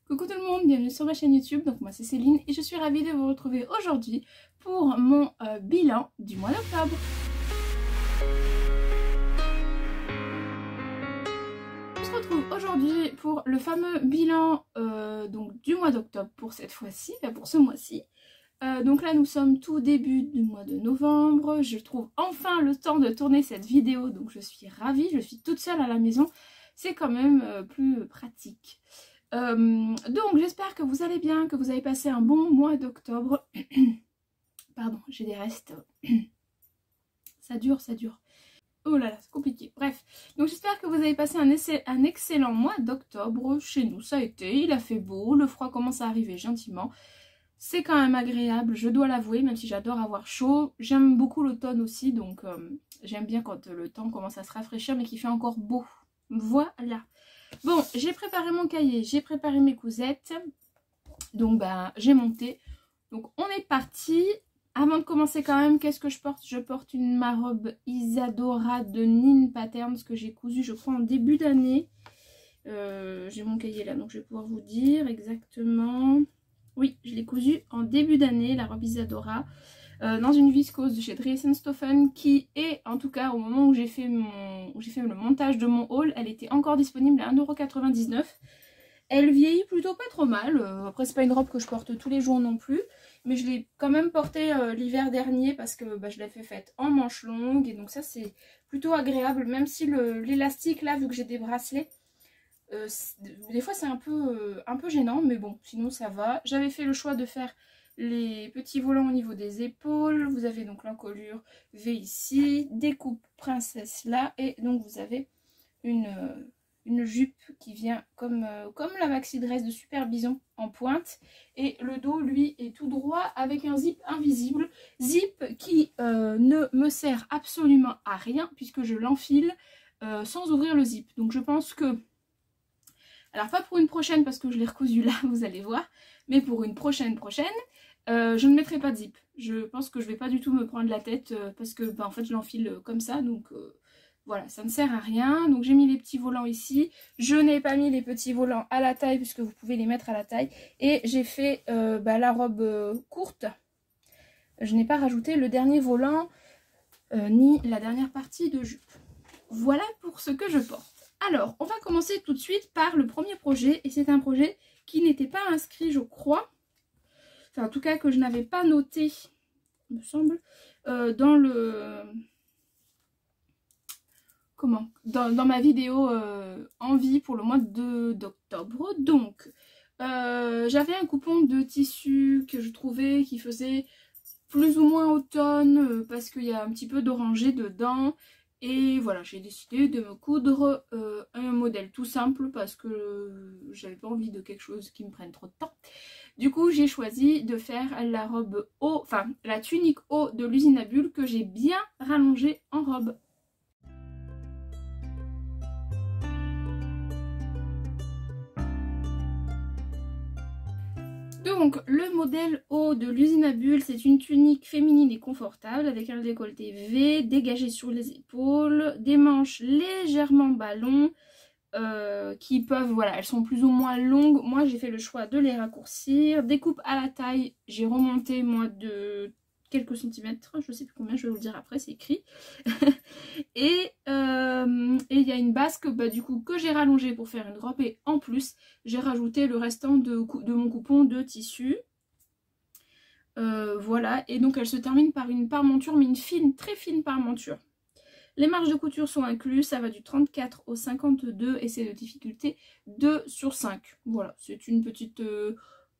Coucou tout le monde, bienvenue sur ma chaîne YouTube, donc moi c'est Céline et je suis ravie de vous retrouver aujourd'hui pour mon bilan du mois d'octobre. On se retrouve aujourd'hui pour le fameux bilan donc du mois d'octobre pour cette fois-ci, pour ce mois-ci. Donc là nous sommes tout début du mois de novembre, je trouve enfin le temps de tourner cette vidéo, donc je suis ravie, je suis toute seule à la maison, c'est quand même plus pratique. Donc j'espère que vous allez bien, que vous avez passé un bon mois d'octobre. Pardon, j'ai des restes. Ça dure. Oh là là, c'est compliqué. Bref, donc j'espère que vous avez passé un excellent mois d'octobre. Chez nous, ça a été, il a fait beau, le froid commence à arriver gentiment. C'est quand même agréable, je dois l'avouer, même si j'adore avoir chaud. J'aime beaucoup l'automne aussi, donc j'aime bien quand le temps commence à se rafraîchir, mais qu'il fait encore beau. Voilà. Bon, j'ai préparé mon cahier, j'ai préparé mes cousettes. Donc j'ai monté. Donc on est parti. Avant de commencer quand même, qu'est-ce que je porte? Je porte ma robe Isadora de Nin Patterns que j'ai cousue je crois en début d'année. J'ai mon cahier là donc je vais pouvoir vous dire exactement. Oui, je l'ai cousue en début d'année, la robe Isadora. Dans une viscose de chez Dressenstoffen qui est, en tout cas au moment où j'ai fait le montage de mon haul, elle était encore disponible à 1,99 €. Elle vieillit plutôt pas trop mal, après c'est pas une robe que je porte tous les jours non plus, mais je l'ai quand même portée l'hiver dernier parce que je l'ai fait faite en manches longues et donc ça c'est plutôt agréable, même si l'élastique là, vu que j'ai des bracelets, des fois c'est un peu gênant, mais bon sinon ça va. J'avais fait le choix de faire les petits volants au niveau des épaules. Vous avez donc l'encolure V ici, des coupes princesse là, et donc vous avez une jupe qui vient comme la maxi dress de Super Bison en pointe, et le dos lui est tout droit avec un zip invisible, zip qui ne me sert absolument à rien puisque je l'enfile sans ouvrir le zip. Donc je pense que, alors pas pour une prochaine parce que je l'ai recousu là, vous allez voir, mais pour une prochaine, je ne mettrai pas de zip. Je pense que je vais pas du tout me prendre la tête parce que en fait je l'enfile comme ça, donc voilà, ça ne sert à rien. Donc j'ai mis les petits volants ici. Je n'ai pas mis les petits volants à la taille puisque vous pouvez les mettre à la taille. Et j'ai fait la robe courte. Je n'ai pas rajouté le dernier volant ni la dernière partie de jupe. Voilà pour ce que je porte. Alors, on va commencer tout de suite par le premier projet. Et c'est un projet qui n'était pas inscrit, je crois. Enfin, en tout cas, que je n'avais pas noté, il me semble, dans le... dans ma vidéo envie pour le mois d'octobre. Donc j'avais un coupon de tissu que je trouvais qui faisait plus ou moins automne parce qu'il y a un petit peu d'orangé dedans, et voilà, j'ai décidé de me coudre un modèle tout simple parce que j'avais pas envie de quelque chose qui me prenne trop de temps. Du coup j'ai choisi de faire la robe haut, enfin la tunique haut de l'usine à bulles que j'ai bien rallongée en robe. Donc le modèle haut de l'usine à bulles, c'est une tunique féminine et confortable avec un décolleté V dégagé sur les épaules, des manches légèrement ballons qui peuvent, voilà, elles sont plus ou moins longues. Moi j'ai fait le choix de les raccourcir. Des coupes à la taille, j'ai remonté moi de quelques centimètres, je sais plus combien, je vais vous le dire après, c'est écrit. Et il y a une basque du coup que j'ai rallongée pour faire une robe, et en plus j'ai rajouté le restant de mon coupon de tissu. Voilà, et donc elle se termine par une parmenture, mais une fine, très fine parmenture. Les marges de couture sont incluses, ça va du 34 au 52 et c'est de difficulté 2/5. Voilà, c'est une petite...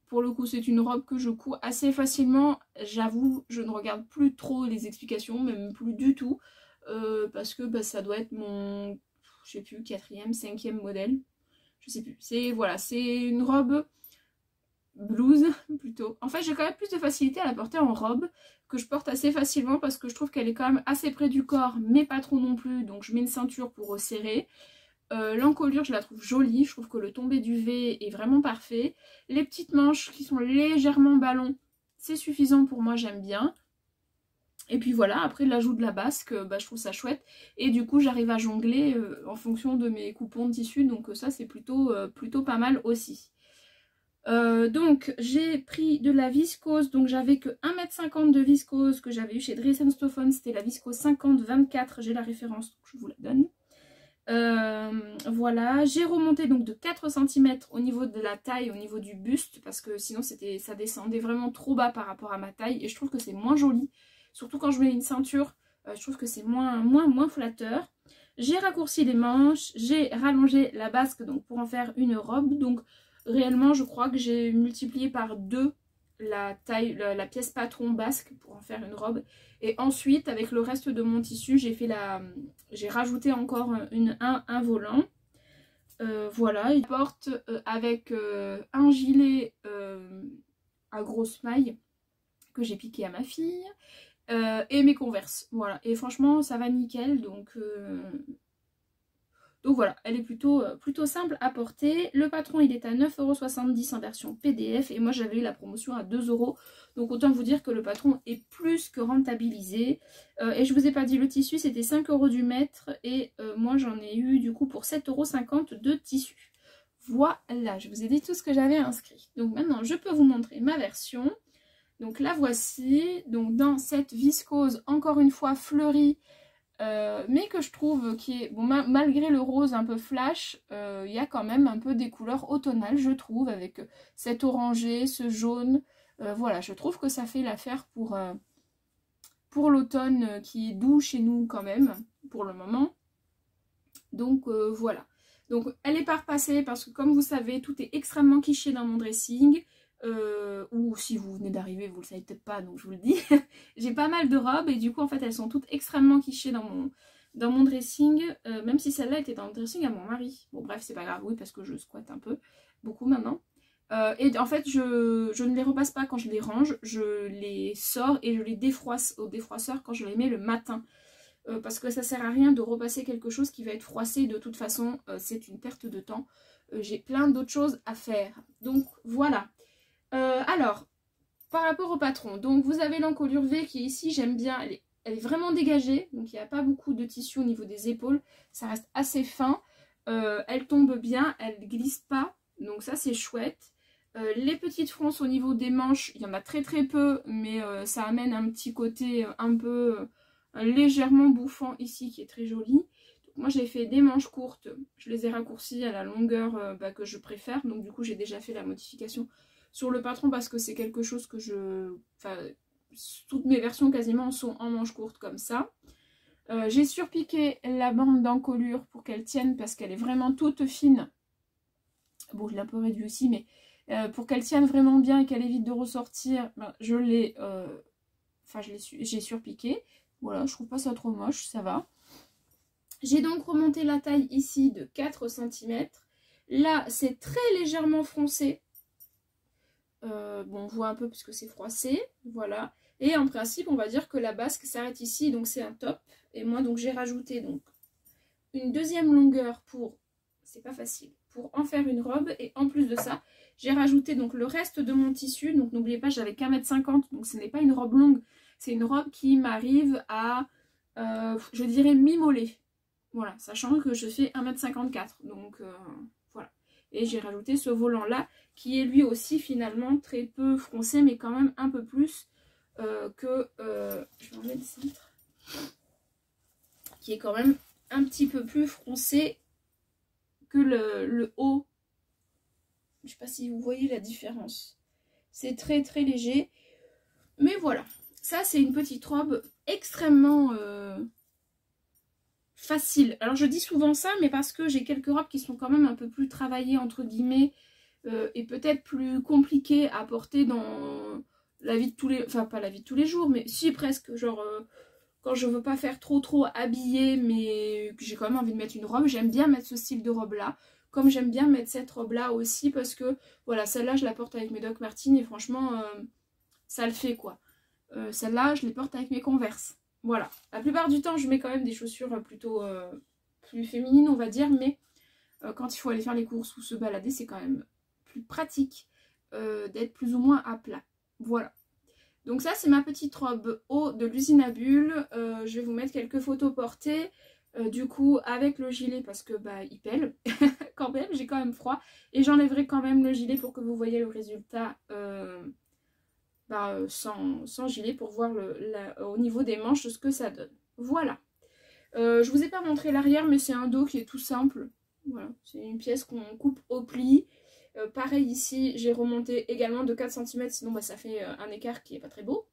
pour le coup, c'est une robe que je couds assez facilement. J'avoue, je ne regarde plus trop les explications, même plus du tout. Parce que ça doit être mon, je sais plus, 4e, 5e modèle. Je sais plus. C'est, voilà, c'est une robe blouse plutôt. En fait, j'ai quand même plus de facilité à la porter en robe, que je porte assez facilement parce que je trouve qu'elle est quand même assez près du corps, mais pas trop non plus. Donc je mets une ceinture pour resserrer. L'encolure, je la trouve jolie, je trouve que le tombé du V est vraiment parfait. Les petites manches qui sont légèrement ballons, c'est suffisant pour moi, j'aime bien. Et puis voilà, après l'ajout de la basque, je trouve ça chouette. Et du coup j'arrive à jongler en fonction de mes coupons de tissu, donc ça c'est plutôt pas mal aussi. Donc j'ai pris de la viscose, donc j'avais que 1,50 m de viscose que j'avais eu chez Dries & Stoffen, c'était la viscose 50-24, j'ai la référence donc je vous la donne. Voilà, j'ai remonté donc de 4 cm au niveau de la taille, au niveau du buste, parce que sinon ça descendait vraiment trop bas par rapport à ma taille, et je trouve que c'est moins joli, surtout quand je mets une ceinture, je trouve que c'est moins flatteur. J'ai raccourci les manches, j'ai rallongé la basque donc pour en faire une robe, donc réellement je crois que j'ai multiplié par 2 la taille, la pièce patron basque pour en faire une robe. Et ensuite avec le reste de mon tissu j'ai rajouté encore un volant. Voilà, il porte avec un gilet à grosse maille que j'ai piqué à ma fille et mes Converse. Voilà, et franchement ça va nickel, donc voilà, elle est plutôt simple à porter. Le patron il est à 9,70 € en version PDF et moi j'avais eu la promotion à 2 €. Donc autant vous dire que le patron est plus que rentabilisé. Et je vous ai pas dit, le tissu c'était 5 € du mètre et moi j'en ai eu du coup pour 7,50 € de tissu. Voilà, je vous ai dit tout ce que j'avais inscrit. Donc maintenant je peux vous montrer ma version. Donc la voici, donc dans cette viscose encore une fois fleurie. Mais que je trouve qui est, bon, malgré le rose un peu flash, il y a quand même un peu des couleurs automnales, je trouve, avec cet orangé, ce jaune. Voilà, je trouve que ça fait l'affaire pour l'automne qui est doux chez nous quand même, pour le moment. Donc voilà. Donc elle est pas repassée parce que comme vous savez, tout est extrêmement quiché dans mon dressing. Ou si vous venez d'arriver, vous le savez peut-être pas, donc je vous le dis. J'ai pas mal de robes et du coup en fait elles sont toutes extrêmement quichées dans mon dressing, même si celle-là était dans le dressing à mon mari. Bon bref, c'est pas grave, oui, parce que je squatte un peu, beaucoup maintenant. Et en fait je ne les repasse pas quand je les range, je les sors et je les défroisse au défroisseur quand je les mets le matin. Parce que ça sert à rien de repasser quelque chose qui va être froissé, de toute façon c'est une perte de temps. J'ai plein d'autres choses à faire, donc voilà. Alors, par rapport au patron, donc vous avez l'encolure V qui est ici, j'aime bien, elle est vraiment dégagée, donc il n'y a pas beaucoup de tissu au niveau des épaules, ça reste assez fin, elle tombe bien, elle glisse pas, donc ça c'est chouette. Les petites fronces au niveau des manches, il y en a très peu, mais ça amène un petit côté un peu légèrement bouffant ici qui est très joli. Donc, moi j'ai fait des manches courtes, je les ai raccourcies à la longueur que je préfère, donc du coup j'ai déjà fait la modification sur le patron parce que c'est quelque chose que enfin, toutes mes versions quasiment sont en manches courtes comme ça. J'ai surpiqué la bande d'encolure pour qu'elle tienne parce qu'elle est vraiment toute fine. Bon, je l'ai un peu réduit aussi, mais pour qu'elle tienne vraiment bien et qu'elle évite de ressortir, je l'ai... Enfin, j'ai surpiqué. Voilà, je trouve pas ça trop moche, ça va. J'ai donc remonté la taille ici de 4 cm. Là, c'est très légèrement froncé. Bon, on voit un peu puisque c'est froissé, voilà. Et en principe, on va dire que la basque s'arrête ici, donc c'est un top. Et moi, donc j'ai rajouté donc une deuxième longueur pour, c'est pas facile, pour en faire une robe. Et en plus de ça, j'ai rajouté donc le reste de mon tissu. Donc n'oubliez pas, j'avais qu'1,50 m, donc ce n'est pas une robe longue. C'est une robe qui m'arrive à, je dirais, mi-mollet. Voilà, sachant que je fais 1,54 m, donc voilà. Et j'ai rajouté ce volant là qui est lui aussi finalement très peu froncé mais quand même un peu plus que je vais enlever le cintre, qui est quand même un petit peu plus froncé que le haut. Je sais pas si vous voyez la différence, c'est très léger, mais voilà, ça c'est une petite robe extrêmement facile. Alors je dis souvent ça, mais parce que j'ai quelques robes qui sont quand même un peu plus travaillées entre guillemets et peut-être plus compliquées à porter dans la vie de tous les... Enfin pas la vie de tous les jours, mais si presque, genre quand je veux pas faire trop habillée, mais que j'ai quand même envie de mettre une robe, j'aime bien mettre ce style de robe là. Comme j'aime bien mettre cette robe là aussi parce que voilà, celle-là je la porte avec mes Doc Martens et franchement ça le fait quoi. Celle-là je les porte avec mes Converse. Voilà, la plupart du temps je mets quand même des chaussures plutôt plus féminines on va dire, mais quand il faut aller faire les courses ou se balader c'est quand même plus pratique d'être plus ou moins à plat. Voilà. Donc ça c'est ma petite robe haut de l'usine à bulles. Je vais vous mettre quelques photos portées. Du coup avec le gilet parce que bah il pèle quand même, j'ai quand même froid. Et j'enlèverai quand même le gilet pour que vous voyez le résultat sans gilet pour voir au niveau des manches ce que ça donne. Voilà. Je vous ai pas montré l'arrière mais c'est un dos qui est tout simple. Voilà, c'est une pièce qu'on coupe au pli. Pareil ici, j'ai remonté également de 4 cm, sinon bah, ça fait un écart qui est pas très beau.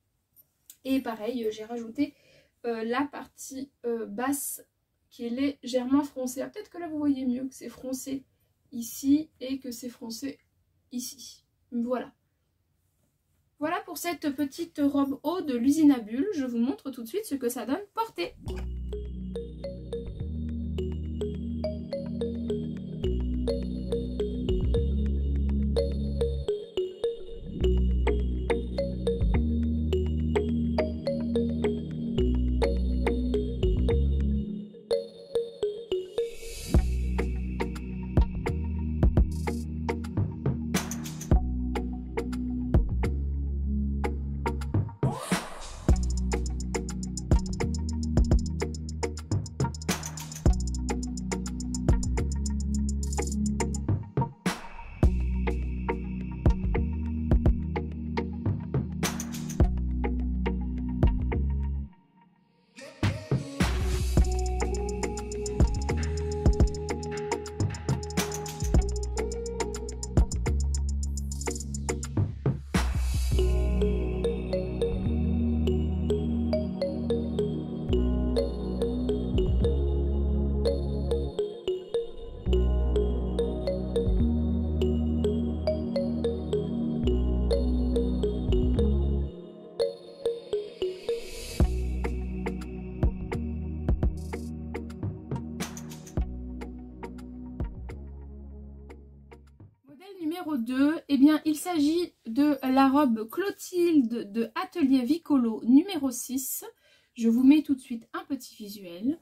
Et pareil, j'ai rajouté la partie basse qui est légèrement froncée. Ah, peut-être que là vous voyez mieux que c'est froncé ici et que c'est froncé ici. Voilà. Voilà pour cette petite robe haut de l'usine à bulles. Je vous montre tout de suite ce que ça donne portée. Numéro 2, eh bien, il s'agit de la robe Clotilde de Atelier Vicolo numéro 6. Je vous mets tout de suite un petit visuel.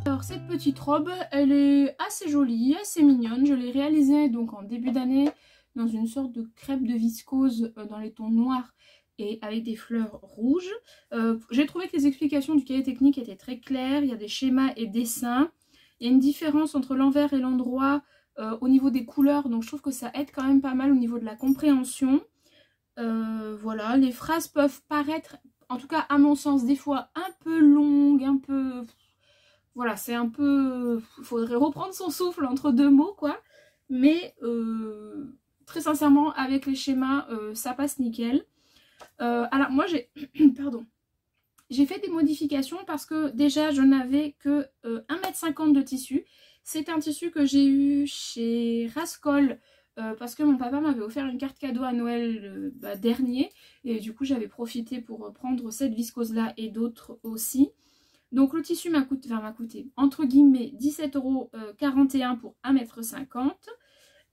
Alors cette petite robe, elle est assez jolie, assez mignonne. Je l'ai réalisée donc en début d'année dans une sorte de crêpe de viscose dans les tons noirs et avec des fleurs rouges. J'ai trouvé que les explications du cahier technique étaient très claires. Il y a des schémas et dessins. Il y a une différence entre l'envers et l'endroit au niveau des couleurs. Donc je trouve que ça aide quand même pas mal au niveau de la compréhension. Voilà, les phrases peuvent paraître, en tout cas à mon sens, des fois un peu longues, un peu... Voilà, c'est un peu... Il faudrait reprendre son souffle entre deux mots, quoi. Mais très sincèrement, avec les schémas, ça passe nickel. Alors moi j'ai pardon, j'ai fait des modifications parce que déjà je n'avais que 1,50 m de tissu. C'est un tissu que j'ai eu chez Rascol parce que mon papa m'avait offert une carte cadeau à Noël dernier. Et du coup j'avais profité pour prendre cette viscose là et d'autres aussi. Donc le tissu m'a coûté entre guillemets 17,41 € pour 1,50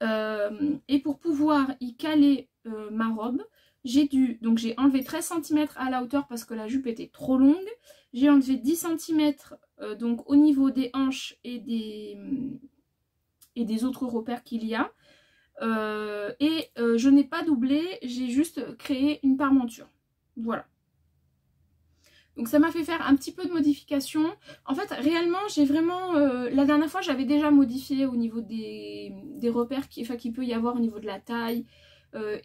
m. Et pour pouvoir y caler ma robe, j'ai enlevé 13 cm à la hauteur parce que la jupe était trop longue. J'ai enlevé 10 cm donc au niveau des hanches et des autres repères qu'il y a. Je n'ai pas doublé, j'ai juste créé une parmenture. Voilà. Donc ça m'a fait faire un petit peu de modification. En fait, réellement, j'ai vraiment... la dernière fois, j'avais déjà modifié au niveau des repères qu'il peut y avoir au niveau de la taille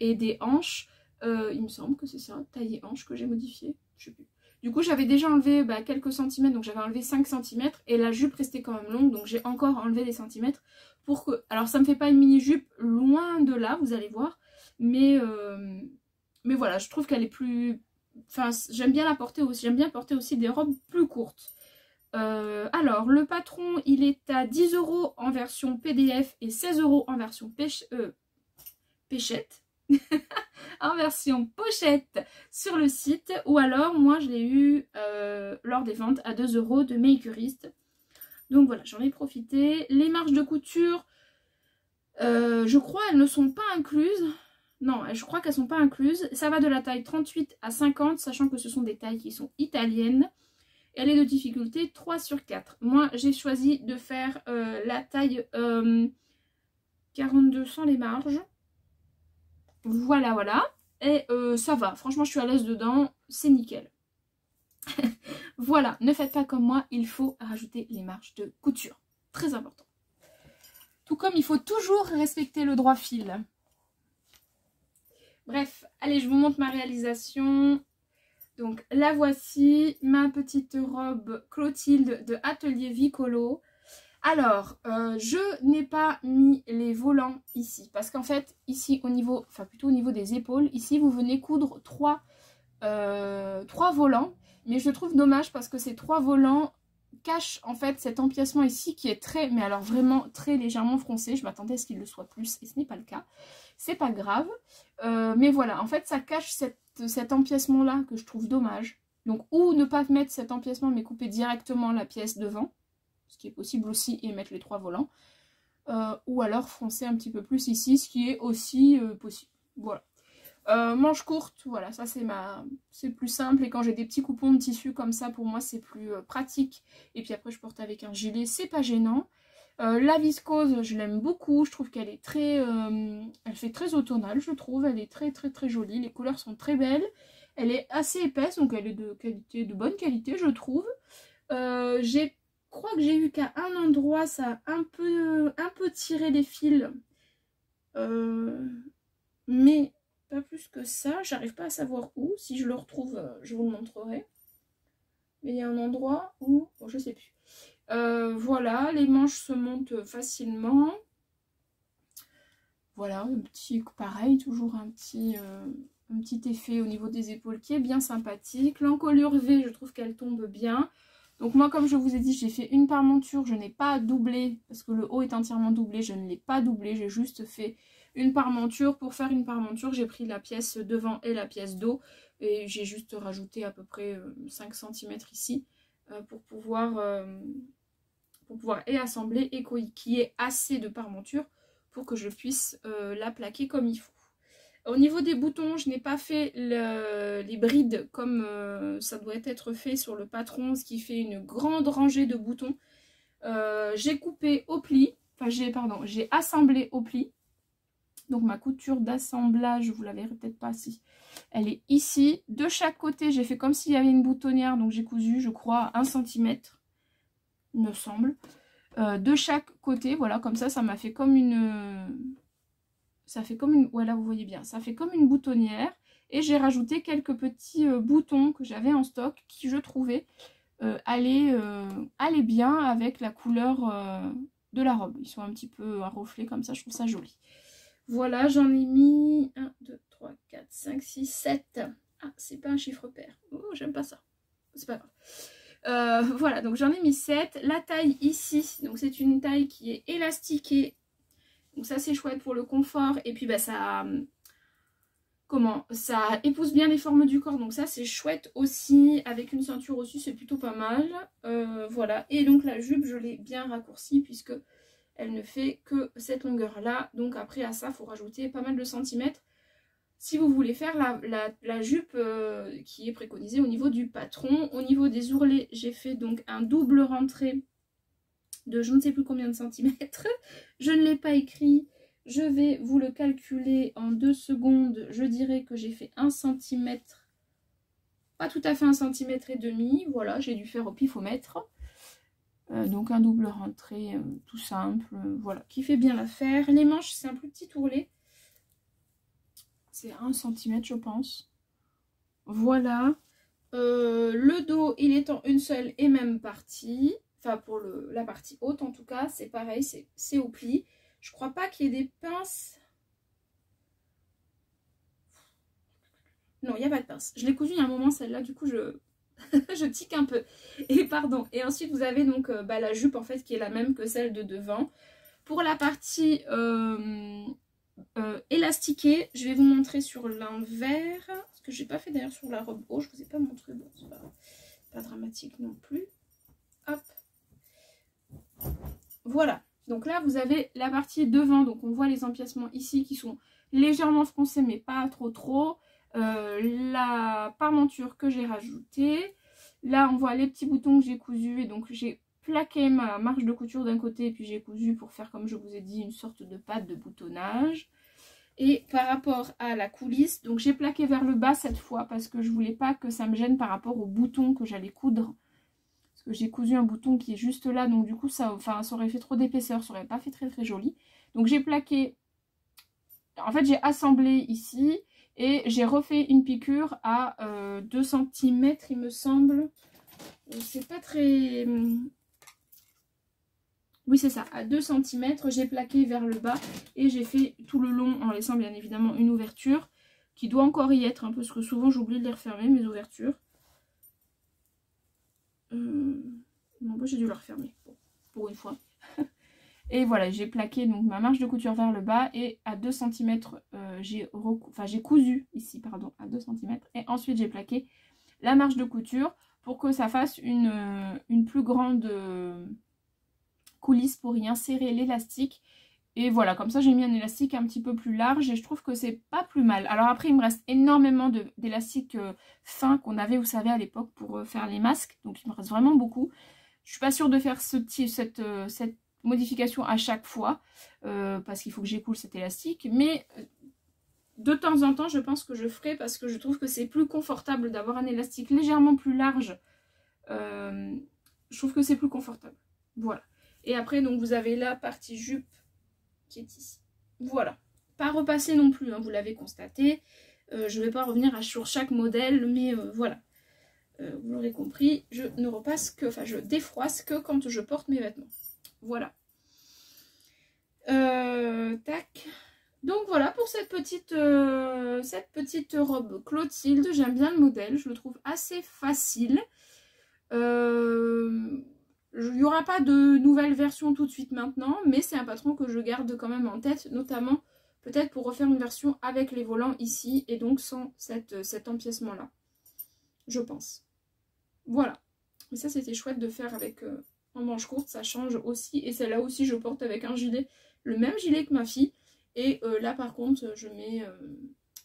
et des hanches. Il me semble que c'est ça, taille et hanche que j'ai modifié, je sais plus. Du coup j'avais déjà enlevé quelques centimètres, donc j'avais enlevé 5 cm et la jupe restait quand même longue, donc j'ai encore enlevé des centimètres pour que... Alors ça me fait pas une mini jupe, loin de là, vous allez voir, mais voilà, je trouve qu'elle est plus... Enfin j'aime bien la porter aussi, j'aime bien porter aussi des robes plus courtes. Alors le patron il est à 10 € en version PDF et 16 € en version péchette. En version pochette sur le site, ou alors moi je l'ai eu lors des ventes à 2 € de Makerist. Donc voilà, j'en ai profité. Les marges de couture, je crois elles ne sont pas incluses. Non, je crois qu'elles sont pas incluses. Ça va de la taille 38 à 50, sachant que ce sont des tailles qui sont italiennes. Elle est de difficulté 3 sur 4. Moi j'ai choisi de faire la taille 42 sans les marges. Voilà, voilà. Et ça va, franchement je suis à l'aise dedans, c'est nickel. Voilà, ne faites pas comme moi, il faut rajouter les marges de couture. Très important. Tout comme il faut toujours respecter le droit fil. Bref, allez, je vous montre ma réalisation. Donc la voici, ma petite robe Clotilde de Atelier Vicolo. Alors, je n'ai pas mis les volants ici. Parce qu'en fait, ici, au niveau, enfin plutôt au niveau des épaules, ici, vous venez coudre trois volants. Mais je trouve dommage parce que ces 3 volants cachent en fait cet empiècement ici qui est très, mais alors vraiment très légèrement froncé. Je m'attendais à ce qu'il le soit plus et ce n'est pas le cas. C'est pas grave. Mais voilà, en fait ça cache cet empiècement là que je trouve dommage. Donc ou ne pas mettre cet empiècement mais couper directement la pièce devant. Ce qui est possible aussi et mettre les 3 volants. Ou alors froncer un petit peu plus ici, ce qui est aussi possible. Voilà. Manche courte, voilà, ça c'est plus simple. Et quand j'ai des petits coupons de tissu comme ça, pour moi c'est plus pratique. Et puis après je porte avec un gilet, c'est pas gênant. La viscose, je l'aime beaucoup. Je trouve qu'elle est très... elle fait très automnale, je trouve. Elle est très très très jolie. Les couleurs sont très belles. Elle est assez épaisse, donc elle est de bonne qualité, je trouve. Je crois que j'ai eu qu'à un endroit, ça a un peu tiré les fils. Mais... pas plus que ça, j'arrive pas à savoir où. Si je le retrouve, je vous le montrerai. Mais il y a un endroit où... bon, je sais plus. Voilà, les manches se montent facilement. Voilà, un petit... pareil, toujours un petit effet au niveau des épaules qui est bien sympathique. L'encolure V, je trouve qu'elle tombe bien. Donc moi, comme je vous ai dit, j'ai fait une parmenture. Je n'ai pas doublé, parce que le haut est entièrement doublé. Je ne l'ai pas doublé, j'ai juste fait... une parmenture. Pour faire une parmenture, j'ai pris la pièce devant et la pièce dos et j'ai juste rajouté à peu près 5 cm ici pour pouvoir et assembler et qu'il y ait assez de parmenture pour que je puisse la plaquer comme il faut. Au niveau des boutons, je n'ai pas fait les brides comme ça doit être fait sur le patron, ce qui fait une grande rangée de boutons. J'ai coupé au pli, enfin j'ai assemblé au pli. Donc ma couture d'assemblage, vous la verrez peut-être pas si elle est ici. De chaque côté, j'ai fait comme s'il y avait une boutonnière. Donc j'ai cousu, je crois, 1 cm, il me semble. De chaque côté, voilà, comme ça m'a fait comme une... ça fait comme une... voilà, vous voyez bien. Ça fait comme une boutonnière. Et j'ai rajouté quelques petits boutons que j'avais en stock qui, je trouvais, allaient bien avec la couleur de la robe. Ils sont un petit peu à reflet comme ça, je trouve ça joli. Voilà, j'en ai mis 1, 2, 3, 4, 5, 6, 7. Ah, c'est pas un chiffre pair. Oh, j'aime pas ça. C'est pas grave. Voilà, donc j'en ai mis 7. La taille ici, donc c'est une taille qui est élastiquée. Donc ça, c'est chouette pour le confort. Et puis, bah, ça... ça épouse bien les formes du corps. Donc ça, c'est chouette aussi. Avec une ceinture aussi, c'est plutôt pas mal. Voilà. Et donc la jupe, je l'ai bien raccourcie puisque... elle ne fait que cette longueur là. Donc après à ça il faut rajouter pas mal de centimètres si vous voulez faire la jupe qui est préconisée au niveau du patron. Au niveau des ourlets, j'ai fait donc un double rentré de je ne sais plus combien de centimètres. Je ne l'ai pas écrit, je vais vous le calculer en 2 secondes. Je dirais que j'ai fait 1 cm, pas tout à fait 1,5 cm. Voilà, j'ai dû faire au pifomètre. Donc un double rentré tout simple, voilà, qui fait bien l'affaire. Les manches, c'est un plus petit ourlet. C'est 1 cm je pense. Voilà. Le dos, il est en une seule et même partie. Enfin pour la partie haute en tout cas, c'est pareil, c'est au pli. Je crois pas qu'il y ait des pinces. Non, il n'y a pas de pince. Je l'ai cousu il y a un moment celle-là, du coup je tique un peu. Et pardon. Et ensuite vous avez donc la jupe en fait qui est la même que celle de devant. Pour la partie élastiquée, je vais vous montrer sur l'envers. Ce que j'ai pas fait d'ailleurs sur la robe haut, je vous ai pas montré. Bon, c'est pas dramatique non plus. Hop. Voilà. Donc là vous avez la partie devant. Donc on voit les empiècements ici qui sont légèrement froncés mais pas trop. La parmenture que j'ai rajoutée. Là on voit les petits boutons que j'ai cousus et donc j'ai plaqué ma marge de couture d'un côté et puis j'ai cousu pour faire, comme je vous ai dit, une sorte de patte de boutonnage. Et par rapport à la coulisse, donc j'ai plaqué vers le bas cette fois parce que je voulais pas que ça me gêne par rapport au bouton que j'allais coudre. Parce que j'ai cousu un bouton qui est juste là, donc du coup ça aurait fait trop d'épaisseur, ça aurait pas fait très joli. Donc j'ai plaqué, en fait j'ai assemblé ici et j'ai refait une piqûre à 2 cm il me semble. C'est pas très... Oui, c'est ça, à 2 cm, j'ai plaqué vers le bas et j'ai fait tout le long en laissant bien évidemment une ouverture qui doit encore y être, hein, parce que souvent j'oublie de les refermer, mes ouvertures. Non, moi j'ai dû la refermer, bon, pour une fois. Et voilà, j'ai plaqué donc ma marge de couture vers le bas et à 2 cm, j'ai cousu ici, pardon, à 2 cm. Et ensuite j'ai plaqué la marge de couture pour que ça fasse une plus grande... coulisse pour y insérer l'élastique. Et voilà, comme ça j'ai mis un élastique un petit peu plus large et je trouve que c'est pas plus mal. Alors après il me reste énormément d'élastiques fins qu'on avait, vous savez, à l'époque pour faire les masques. Donc il me reste vraiment beaucoup. Je suis pas sûre de faire cette modification à chaque fois parce qu'il faut que j'écoule cet élastique. Mais de temps en temps je pense que je ferai parce que je trouve que c'est plus confortable d'avoir un élastique légèrement plus large. Je trouve que c'est plus confortable. Voilà. Et après, donc vous avez la partie jupe qui est ici. Voilà. Pas repassé non plus, hein, vous l'avez constaté. Je ne vais pas revenir sur chaque modèle, mais voilà. Vous l'aurez compris, je ne repasse que, enfin, je défroisse que quand je porte mes vêtements. Voilà. Tac. Donc voilà pour cette petite robe Clotilde. J'aime bien le modèle, je le trouve assez facile. Il n'y aura pas de nouvelle version tout de suite maintenant, mais c'est un patron que je garde quand même en tête, notamment peut-être pour refaire une version avec les volants ici et donc sans cet empiècement là, je pense. Voilà, mais ça c'était chouette de faire avec en manche courte, ça change aussi, et celle-là aussi je porte avec un gilet, le même gilet que ma fille, et là par contre je mets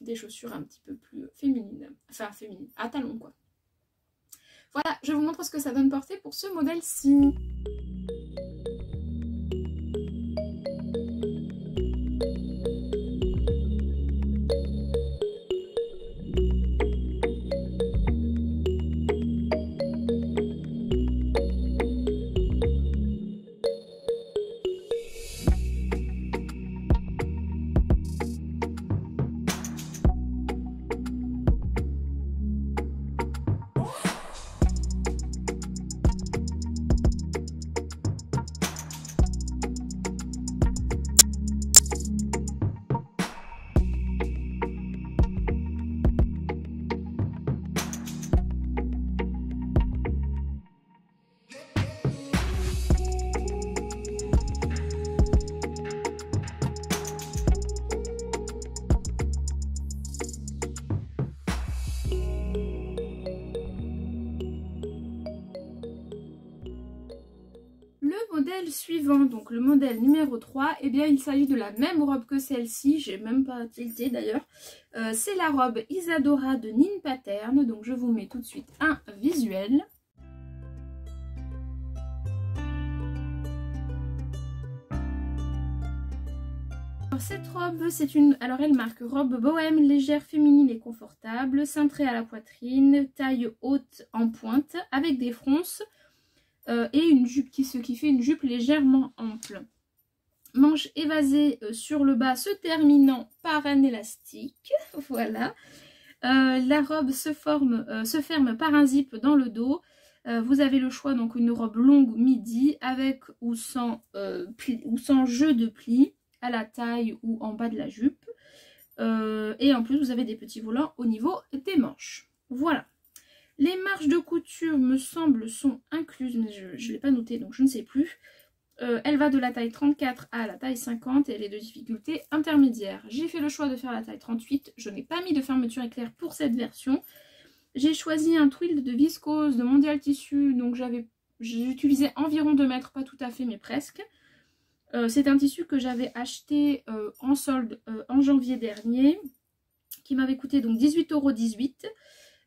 des chaussures un petit peu plus féminines, enfin féminines, à talons quoi. Voilà, je vous montre ce que ça donne porter pour ce modèle-ci. Modèle suivant, donc le modèle numéro 3, eh bien il s'agit de la même robe que celle-ci, j'ai même pas tilté d'ailleurs. C'est la robe Isadora de Nin Pattern, donc je vous mets tout de suite un visuel. Alors, cette robe, c'est une... Alors elle marque robe bohème, légère, féminine et confortable, cintrée à la poitrine, taille haute en pointe, avec des fronces. Et une jupe qui fait une jupe légèrement ample. Manche évasée sur le bas se terminant par un élastique. Voilà. La robe se ferme par un zip dans le dos. Vous avez le choix, donc une robe longue midi avec ou sans jeu de plis à la taille ou en bas de la jupe. Et en plus vous avez des petits volants au niveau des manches. Voilà. Les marges de couture, me semble, sont incluses, mais je ne l'ai pas noté, donc je ne sais plus. Elle va de la taille 34 à la taille 50 et elle est de difficulté intermédiaire. J'ai fait le choix de faire la taille 38. Je n'ai pas mis de fermeture éclair pour cette version. J'ai choisi un twill de viscose de Mondial Tissu, donc j'ai utilisé environ 2 mètres, pas tout à fait, mais presque. C'est un tissu que j'avais acheté en solde en janvier dernier, qui m'avait coûté donc 18,18 €.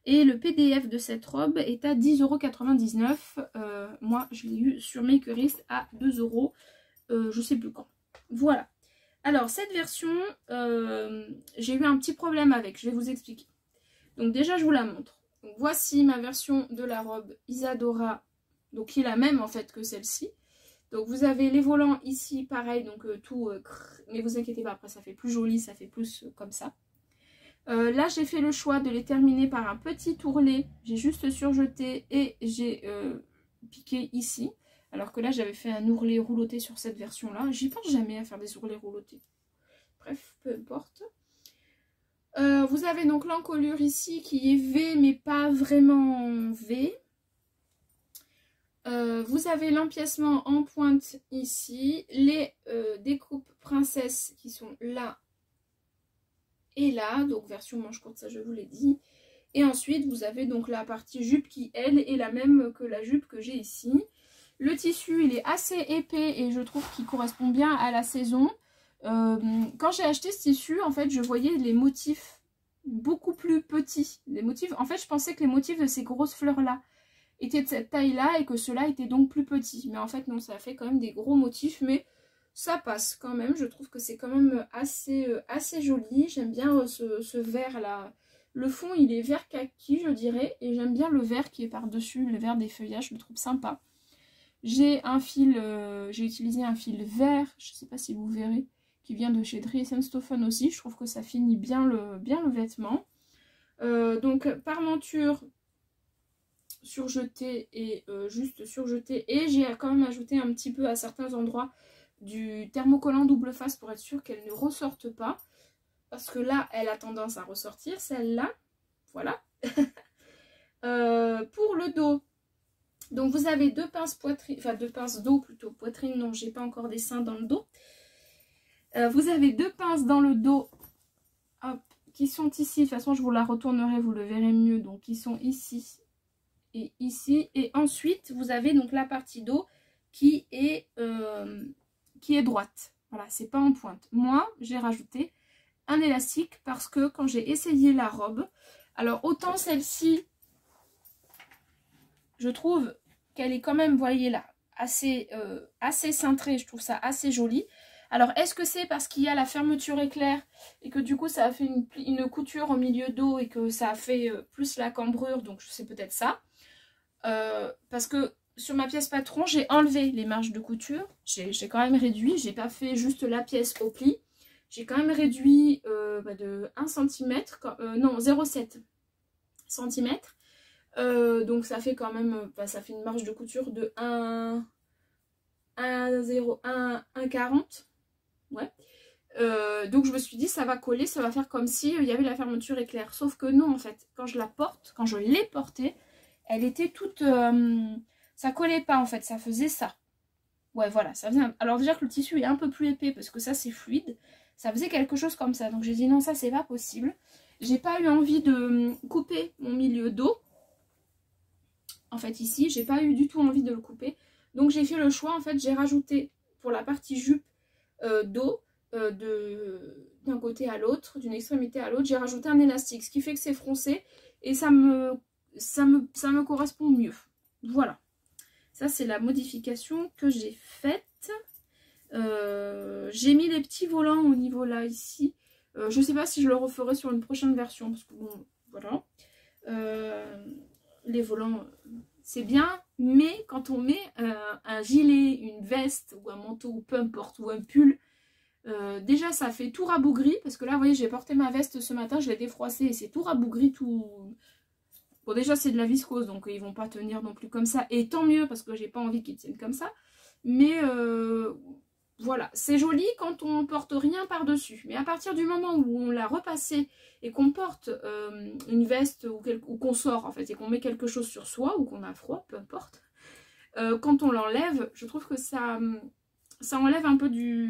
Et le PDF de cette robe est à 10,99 €. Moi, je l'ai eu sur Makerist à 2 €. Je sais plus quand. Voilà. Alors cette version, j'ai eu un petit problème avec, je vais vous expliquer. Donc déjà je vous la montre. Donc, voici ma version de la robe Isadora, donc qui est la même en fait que celle-ci. Donc vous avez les volants ici, pareil, donc tout, mais vous inquiétez pas, après ça fait plus joli, ça fait plus comme ça. Là j'ai fait le choix de les terminer par un petit ourlet, j'ai juste surjeté et j'ai piqué ici. Alors que là j'avais fait un ourlet rouloté sur cette version là, j'y pense jamais à faire des ourlets roulotés. Bref, peu importe. Vous avez donc l'encolure ici qui est V mais pas vraiment V. Vous avez l'empiècement en pointe ici, les découpes princesse qui sont là et là, donc version manche courte, ça je vous l'ai dit. Et ensuite vous avez donc la partie jupe qui elle est la même que la jupe que j'ai ici. Le tissu il est assez épais et je trouve qu'il correspond bien à la saison. Quand j'ai acheté ce tissu en fait je voyais les motifs beaucoup plus petits. Les motifs, en fait je pensais que les motifs de ces grosses fleurs là étaient de cette taille là et que ceux-là étaient donc plus petits. Mais en fait non, ça fait quand même des gros motifs mais ça passe quand même. Je trouve que c'est quand même assez joli. J'aime bien ce vert là. Le fond il est vert kaki je dirais et j'aime bien le vert qui est par dessus, le vert des feuillages, je le trouve sympa. J'ai un fil, j'ai utilisé un fil vert, je ne sais pas si vous verrez, qui vient de chez Dries & Stoffen aussi. Je trouve que ça finit bien le vêtement. Donc parmenture surjetée et juste surjetée. Et j'ai quand même ajouté un petit peu à certains endroits du thermocollant double face pour être sûr qu'elle ne ressorte pas. Parce que là, elle a tendance à ressortir, celle-là. Voilà. Pour le dos, donc vous avez deux pinces poitrine, enfin deux pinces dos plutôt, poitrine non, j'ai pas encore des seins dans le dos. Vous avez deux pinces dans le dos, hop, qui sont ici, de toute façon je vous la retournerai, vous le verrez mieux, donc qui sont ici et ici. Et ensuite vous avez donc la partie dos qui est droite, voilà, c'est pas en pointe. Moi j'ai rajouté un élastique parce que quand j'ai essayé la robe, alors autant celle-ci, je trouve qu'elle est quand même, vous voyez là, assez cintrée, je trouve ça assez joli. Alors est-ce que c'est parce qu'il y a la fermeture éclair et que du coup ça a fait une couture au milieu dos et que ça a fait plus la cambrure, donc c'est peut-être ça. Parce que sur ma pièce patron, j'ai enlevé les marges de couture, j'ai quand même réduit, j'ai pas fait juste la pièce au pli. J'ai quand même réduit de 1 cm, non 0,7 cm. Donc ça fait quand même, ça fait une marge de couture de 1,40. Ouais. Donc je me suis dit ça va coller, ça va faire comme si il y avait la fermeture éclair. Sauf que non en fait, quand je la porte, quand je l'ai portée, elle était toute... ça collait pas en fait, ça faisait ça. Ouais voilà, ça faisait alors déjà que le tissu est un peu plus épais parce que ça c'est fluide. Ça faisait quelque chose comme ça. Donc j'ai dit non, ça c'est pas possible. J'ai pas eu envie de couper mon milieu dos. En fait ici, j'ai pas eu du tout envie de le couper. Donc j'ai fait le choix, en fait j'ai rajouté pour la partie jupe dos d'un côté à l'autre, d'une extrémité à l'autre, j'ai rajouté un élastique. Ce qui fait que c'est froncé et ça me correspond mieux. Voilà. Ça c'est la modification que j'ai faite. J'ai mis les petits volants au niveau là ici. Je sais pas si je le referai sur une prochaine version parce que bon voilà. Les volants c'est bien, mais quand on met un gilet, une veste ou un manteau ou peu importe, ou un pull, déjà ça fait tout rabougri parce que là vous voyez j'ai porté ma veste ce matin, je l'ai défroissée et c'est tout rabougri, tout... Bon déjà c'est de la viscose donc ils vont pas tenir non plus comme ça et tant mieux parce que j'ai pas envie qu'ils tiennent comme ça, mais voilà, c'est joli quand on porte rien par-dessus. Mais à partir du moment où on l'a repassé et qu'on porte une veste ou qu'on sort en fait et qu'on met quelque chose sur soi ou qu'on a froid, peu importe, quand on l'enlève, je trouve que ça enlève un peu de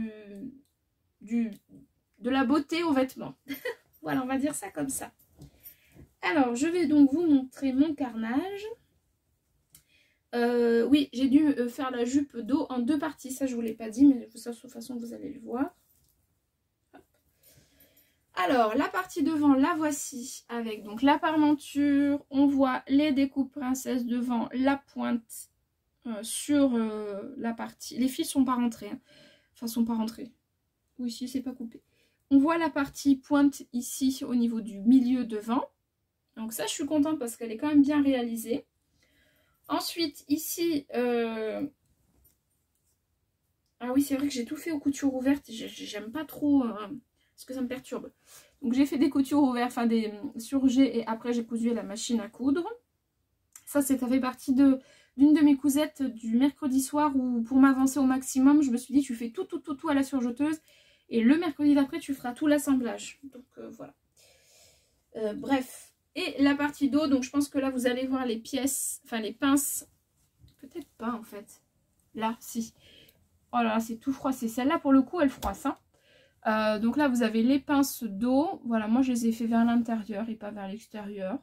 la beauté aux vêtements. Voilà, on va dire ça comme ça. Alors, je vais donc vous montrer mon carnage. Oui, j'ai dû faire la jupe dos en deux parties, ça je vous l'ai pas dit, mais de toute façon vous allez le voir. Hop. Alors, la partie devant, la voici, avec donc la parmenture, on voit les découpes princesse devant, la pointe sur la partie... Les fils sont pas rentrés, hein. Enfin sont pas rentrés. ou ici c'est pas coupé. On voit la partie pointe ici au niveau du milieu devant. Donc ça je suis contente parce qu'elle est quand même bien réalisée. Ensuite ici, ah oui c'est vrai que j'ai tout fait aux coutures ouvertes. J'aime pas trop parce que ça me perturbe. Donc j'ai fait des coutures ouvertes, enfin des surgés et après j'ai cousu à la machine à coudre. Ça fait partie d'une de mes cousettes du mercredi soir où pour m'avancer au maximum, je me suis dit tu fais tout à la surjeteuse et le mercredi d'après tu feras tout l'assemblage. Donc voilà. Bref. Et la partie dos, donc je pense que là vous allez voir les pièces, enfin les pinces. Peut-être pas en fait. Là, si. Oh là là, c'est tout froissé. Celle-là pour le coup elle froisse. Hein. Donc là vous avez les pinces dos. Voilà, moi je les ai fait vers l'intérieur et pas vers l'extérieur.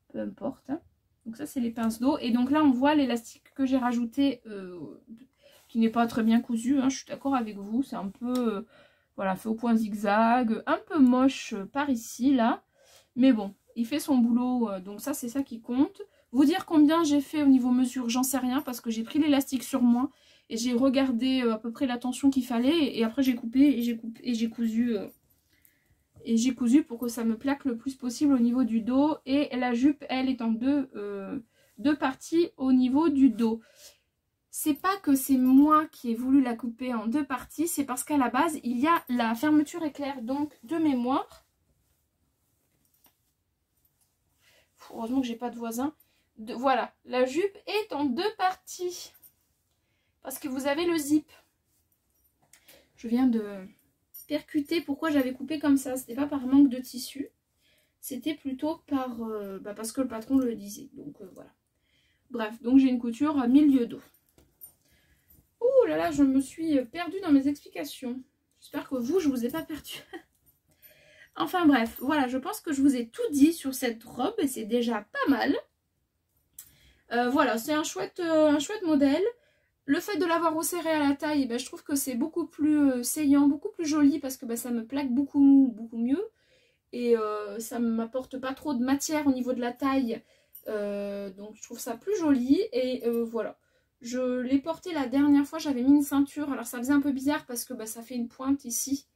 Peu importe. Hein. Donc ça c'est les pinces dos. Et donc là on voit l'élastique que j'ai rajouté qui n'est pas très bien cousu. Hein, je suis d'accord avec vous. C'est un peu voilà, fait au point zigzag. Un peu moche par ici là. Mais bon, il fait son boulot. Donc ça c'est ça qui compte. Vous dire combien j'ai fait au niveau mesure, j'en sais rien. Parce que j'ai pris l'élastique sur moi. Et j'ai regardé à peu près la tension qu'il fallait. Et après j'ai coupé et j'ai cousu. Et j'ai cousu pour que ça me plaque le plus possible au niveau du dos. Et la jupe, elle, est en deux parties au niveau du dos. C'est pas que c'est moi qui ai voulu la couper en deux parties. C'est parce qu'à la base, il y a la fermeture éclair. Donc, de mémoire. Heureusement que j'ai pas de voisin. Voilà, la jupe est en deux parties. Parce que vous avez le zip. Je viens de percuter pourquoi j'avais coupé comme ça. C'était pas par manque de tissu, c'était plutôt par parce que le patron le disait. Donc voilà. Bref, donc j'ai une couture à milieu dos. Ouh là là, je me suis perdue dans mes explications. J'espère que vous, je vous ai pas perdu. Enfin bref, voilà, je pense que je vous ai tout dit sur cette robe et c'est déjà pas mal. Voilà, c'est un chouette modèle. Le fait de l'avoir resserré à la taille, je trouve que c'est beaucoup plus saillant, beaucoup plus joli parce que ça me plaque beaucoup mieux. Et ça ne m'apporte pas trop de matière au niveau de la taille. Donc je trouve ça plus joli. Et voilà. Je l'ai porté la dernière fois, j'avais mis une ceinture. Alors ça faisait un peu bizarre parce que ça fait une pointe ici.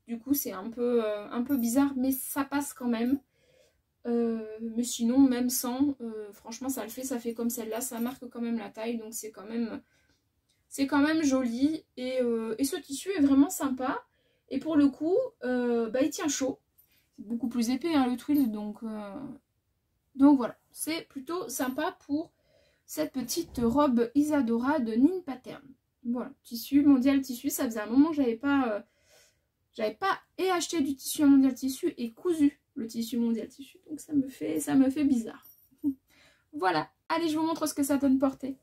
Du coup c'est un peu bizarre, mais ça passe quand même. Mais sinon, même sans, franchement ça le fait, ça fait comme celle-là. Ça marque quand même la taille, donc c'est quand même... C'est quand même joli et ce tissu est vraiment sympa. Et pour le coup, il tient chaud. C'est beaucoup plus épais hein, le twill. Donc voilà, c'est plutôt sympa pour cette petite robe Isadora de Nin Pattern. Voilà, tissu, Mondial Tissu. Ça faisait un moment que j'avais pas acheté du tissu Mondial Tissu et cousu le tissu Mondial Tissu. Donc ça me fait bizarre. Voilà, allez je vous montre ce que ça donne porté.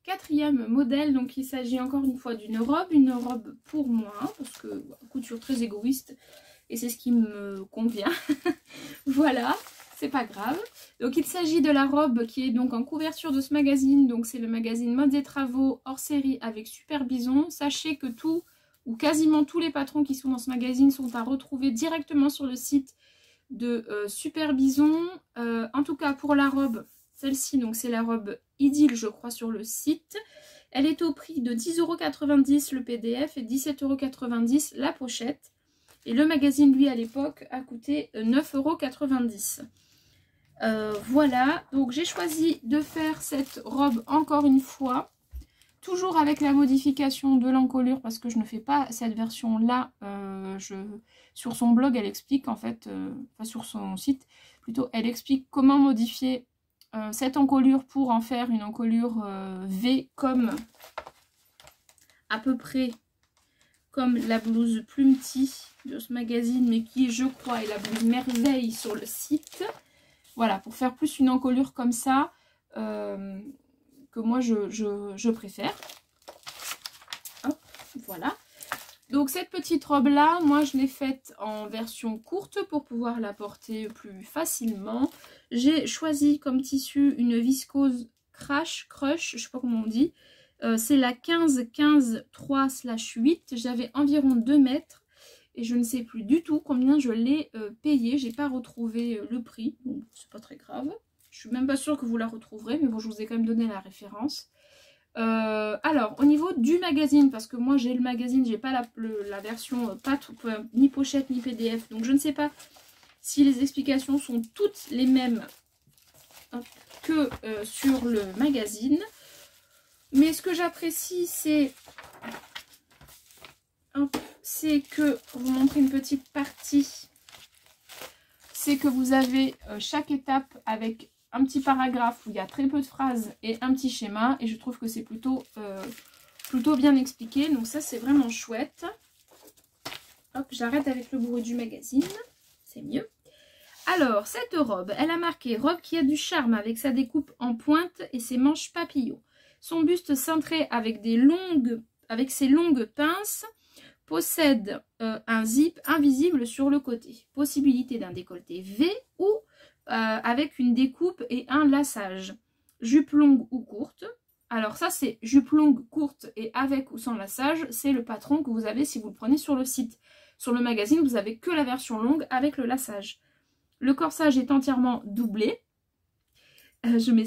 Quatrième modèle, donc il s'agit encore une fois d'une robe pour moi, parce que couture très égoïste, et c'est ce qui me convient. Voilà, c'est pas grave. Donc il s'agit de la robe qui est donc en couverture de ce magazine, donc c'est le magazine Modes et Travaux hors série avec Super Bison. Sachez que tout, ou quasiment tous les patrons qui sont dans ce magazine sont à retrouver directement sur le site de Super Bison. En tout cas pour la robe, celle-ci, donc c'est la robe Idylle, je crois, sur le site. Elle est au prix de 10,90 € le PDF et 17,90 € la pochette. Et le magazine, lui, à l'époque, a coûté 9,90 €. Voilà, donc j'ai choisi de faire cette robe encore une fois. Toujours avec la modification de l'encolure parce que je ne fais pas cette version là. Sur son blog elle explique en fait, enfin sur son site plutôt, elle explique comment modifier cette encolure pour en faire une encolure V comme à peu près comme la blouse Plumty de ce magazine, mais qui je crois est la blouse merveille sur le site. Voilà, pour faire plus une encolure comme ça. Que moi je préfère. Hop, voilà. Donc cette petite robe là, moi je l'ai faite en version courte pour pouvoir la porter plus facilement. J'ai choisi comme tissu une viscose crush, je sais pas comment on dit. C'est la 15-15-3/8. J'avais environ 2 mètres et je ne sais plus du tout combien je l'ai payé. J'ai pas retrouvé le prix, donc c'est pas très grave. Je suis même pas sûre que vous la retrouverez, mais bon, je vous ai quand même donné la référence. Alors, au niveau du magazine, parce que moi j'ai le magazine, j'ai pas la version ni pochette ni PDF, donc je ne sais pas si les explications sont toutes les mêmes que sur le magazine. Mais ce que j'apprécie, c'est que, pour vous montrer une petite partie, c'est que vous avez chaque étape avec un petit paragraphe où il y a très peu de phrases et un petit schéma. Et je trouve que c'est plutôt bien expliqué. Donc ça, c'est vraiment chouette. Hop, j'arrête avec le bruit du magazine. C'est mieux. Alors, cette robe, elle a marqué « Robe qui a du charme avec sa découpe en pointe et ses manches papillons. Son buste cintré avec ses longues pinces possède un zip invisible sur le côté. Possibilité d'un décolleté V ou avec une découpe et un lassage. Jupe longue ou courte. » Alors ça c'est jupe longue, courte et avec ou sans lassage. C'est le patron que vous avez si vous le prenez sur le site. Sur le magazine, vous avez que la version longue avec le lassage. Le corsage est entièrement doublé. Je mets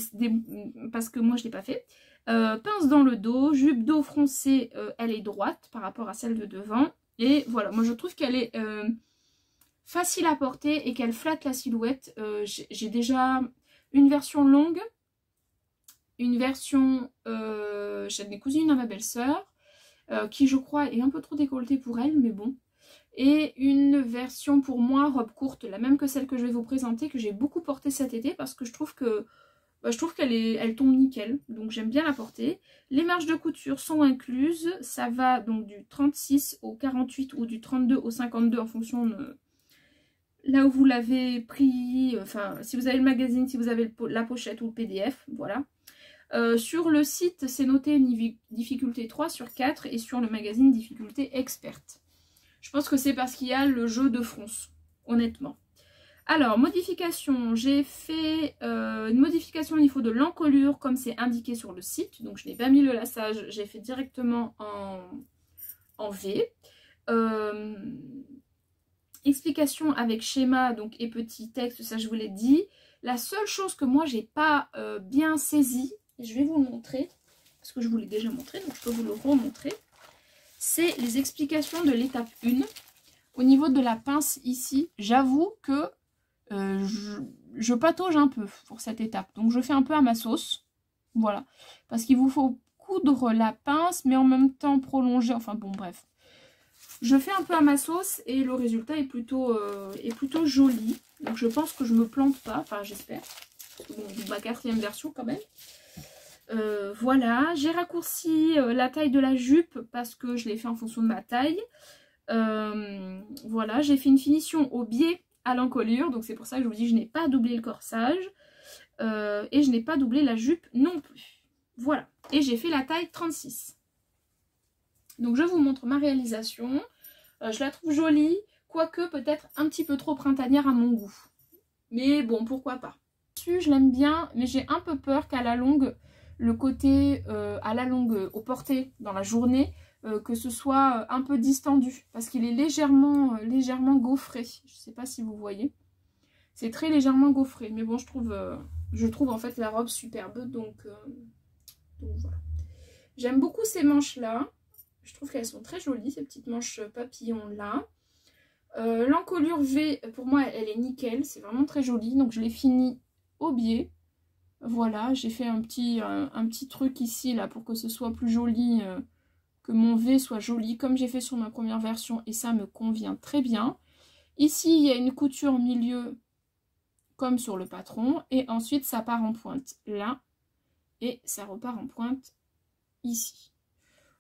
parce que moi je ne l'ai pas fait. Pince dans le dos, jupe dos froncée, elle est droite par rapport à celle de devant. Et voilà, moi je trouve qu'elle est facile à porter et qu'elle flatte la silhouette. J'ai déjà une version longue, une version chez mes cousines à ma belle-sœur, qui je crois est un peu trop décolletée pour elle, mais bon. Et une version pour moi, robe courte, la même que celle que je vais vous présenter, que j'ai beaucoup portée cet été parce que je trouve qu'elle tombe nickel, donc j'aime bien la porter. Les marges de couture sont incluses, ça va donc du 36 au 48 ou du 32 au 52 en fonction de là où vous l'avez pris, enfin si vous avez le magazine, si vous avez la pochette ou le PDF, voilà. Sur le site, c'est noté une difficulté 3/4 et sur le magazine, difficulté experte. Je pense que c'est parce qu'il y a le jeu de fronce, honnêtement. Alors, modification, j'ai fait une modification au niveau de l'encolure comme c'est indiqué sur le site. Donc, je n'ai pas mis le lassage, j'ai fait directement en V. Explication avec schéma donc, et petit texte, ça je vous l'ai dit. La seule chose que moi, j'ai pas bien saisie, et je vais vous le montrer, parce que je vous l'ai déjà montré, donc je peux vous le remontrer, c'est les explications de l'étape 1. Au niveau de la pince ici, j'avoue que je patauge un peu pour cette étape. Donc je fais un peu à ma sauce. Voilà. Parce qu'il vous faut coudre la pince, mais en même temps prolonger. Enfin bon, bref. Je fais un peu à ma sauce et le résultat est plutôt joli. Donc je pense que je me plante pas. Enfin j'espère. Bon, ma 4e version quand même. Voilà. J'ai raccourci la taille de la jupe parce que je l'ai fait en fonction de ma taille. Voilà. J'ai fait une finition au biais à l'encolure, donc c'est pour ça que je vous dis je n'ai pas doublé le corsage et je n'ai pas doublé la jupe non plus. Voilà, et j'ai fait la taille 36. Donc je vous montre ma réalisation. Je la trouve jolie, quoique peut-être un petit peu trop printanière à mon goût, mais bon, pourquoi pas. Je l'aime bien, mais j'ai un peu peur qu'à la longue, le côté à la longue au porté dans la journée, que ce soit un peu distendu parce qu'il est légèrement gaufré. Je sais pas si vous voyez. C'est très légèrement gaufré. Mais bon, je trouve en fait la robe superbe. Donc voilà. J'aime beaucoup ces manches-là. Je trouve qu'elles sont très jolies, ces petites manches papillons-là. L'encolure V, pour moi, elle est nickel. C'est vraiment très joli. Donc je l'ai fini au biais. Voilà, j'ai fait un petit truc ici là pour que ce soit plus joli, que mon V soit joli comme j'ai fait sur ma première version et ça me convient très bien. Ici, il y a une couture milieu comme sur le patron et ensuite ça part en pointe là et ça repart en pointe ici.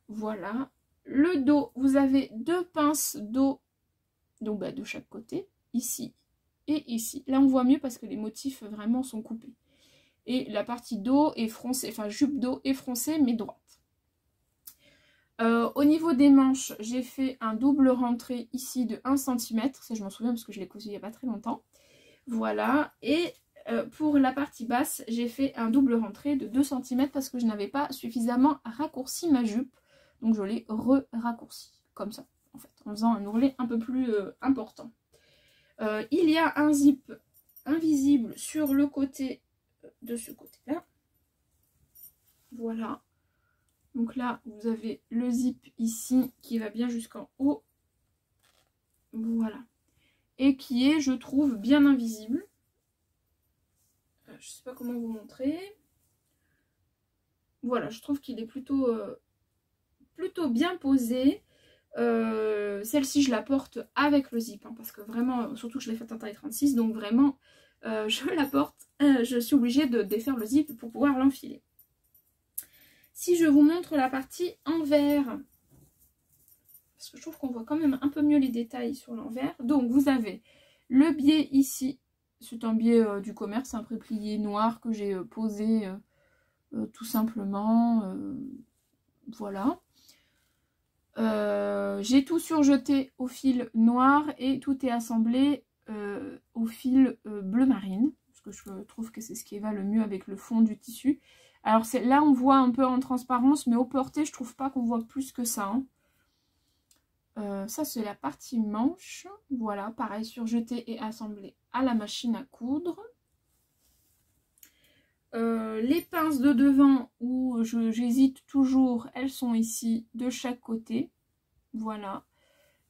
Voilà. Le dos, vous avez 2 pinces dos, donc de chaque côté, ici et ici. Là, on voit mieux parce que les motifs vraiment sont coupés. Et la partie dos est froncée, enfin jupe dos est froncée mais droite. Au niveau des manches, j'ai fait un double rentré ici de 1 cm. Ça, je m'en souviens parce que je l'ai cousu il n'y a pas très longtemps. Voilà. Et pour la partie basse, j'ai fait un double rentré de 2 cm parce que je n'avais pas suffisamment raccourci ma jupe. Donc, je l'ai re-raccourci comme ça, en fait, en faisant un ourlet un peu plus important. Il y a un zip invisible sur le côté de ce côté-là. Voilà. Donc là, vous avez le zip ici qui va bien jusqu'en haut. Voilà. Et qui est, je trouve, bien invisible. Je ne sais pas comment vous montrer. Voilà, je trouve qu'il est plutôt bien posé. Celle-ci, je la porte avec le zip. Hein, parce que vraiment, surtout que je l'ai faite en taille 36. Donc vraiment, je la porte. Je suis obligée de défaire le zip pour pouvoir l'enfiler. Si je vous montre la partie envers, parce que je trouve qu'on voit quand même un peu mieux les détails sur l'envers. Donc vous avez le biais ici, c'est un biais du commerce, un préplié noir que j'ai posé tout simplement. Voilà. J'ai tout surjeté au fil noir et tout est assemblé au fil bleu marine, parce que je trouve que c'est ce qui va le mieux avec le fond du tissu. Alors là on voit un peu en transparence, mais au porté je trouve pas qu'on voit plus que ça. Hein. Ça c'est la partie manche. Voilà, pareil, surjeté et assemblé à la machine à coudre. Les pinces de devant où j'hésite toujours, elles sont ici de chaque côté. Voilà.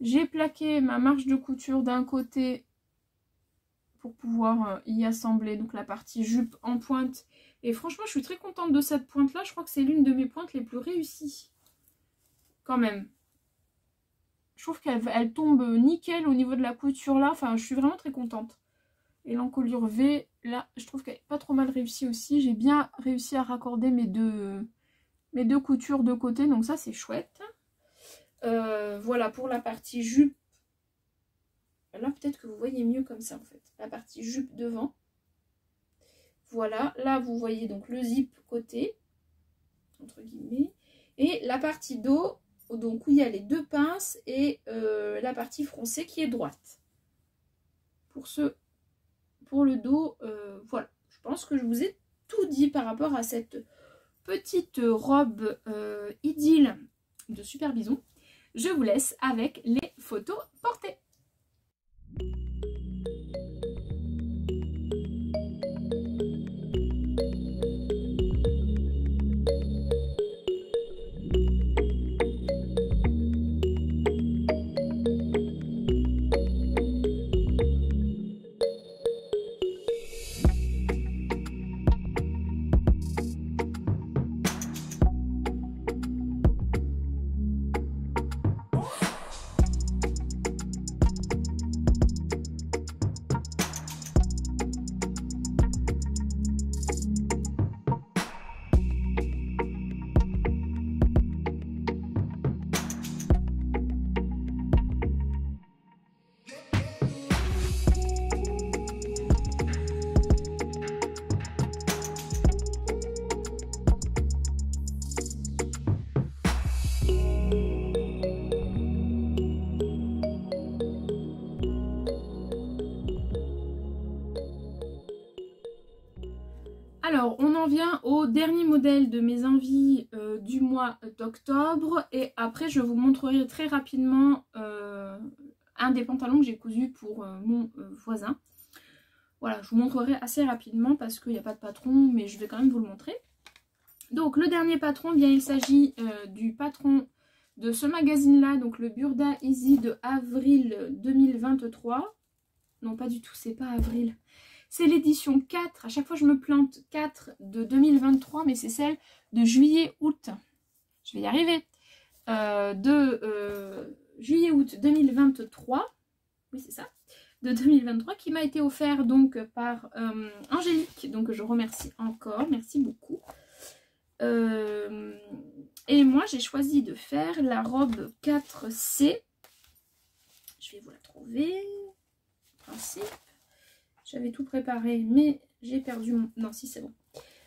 J'ai plaqué ma marge de couture d'un côté pour pouvoir y assembler donc la partie jupe en pointe. Et franchement, je suis très contente de cette pointe-là. Je crois que c'est l'une de mes pointes les plus réussies. Quand même. Je trouve qu'elle tombe nickel au niveau de la couture là. Enfin, je suis vraiment très contente. Et l'encolure V, là, je trouve qu'elle est pas trop mal réussie aussi. J'ai bien réussi à raccorder mes deux coutures de côté. Donc ça, c'est chouette. Voilà pour la partie jupe. Là, peut-être que vous voyez mieux comme ça, en fait. La partie jupe devant. Voilà. Là, vous voyez donc le zip côté. Entre guillemets. Et la partie dos, donc où il y a les 2 pinces. Et la partie froncée qui est droite. Pour le dos, voilà. Je pense que je vous ai tout dit par rapport à cette petite robe idylle de Super Bison. Je vous laisse avec les photos portées. Alors, on en vient au dernier modèle de mes envies du mois d'octobre. Et après, je vous montrerai très rapidement un des pantalons que j'ai cousu pour mon voisin. Voilà, je vous montrerai assez rapidement parce qu'il n'y a pas de patron, mais je vais quand même vous le montrer. Donc, le dernier patron, bien, il s'agit du patron de ce magazine-là, donc le Burda Easy de avril 2023. Non, pas du tout, c'est pas avril. C'est l'édition 4, à chaque fois je me plante, 4 de 2023, mais c'est celle de juillet-août. Je vais y arriver. Juillet-août 2023. Oui, c'est ça. De 2023 qui m'a été offert donc par Angélique. Donc je remercie encore. Merci beaucoup. Et moi, j'ai choisi de faire la robe 4C. Je vais vous la trouver. Principe. J'avais tout préparé, mais j'ai perdu mon... Non, si, c'est bon.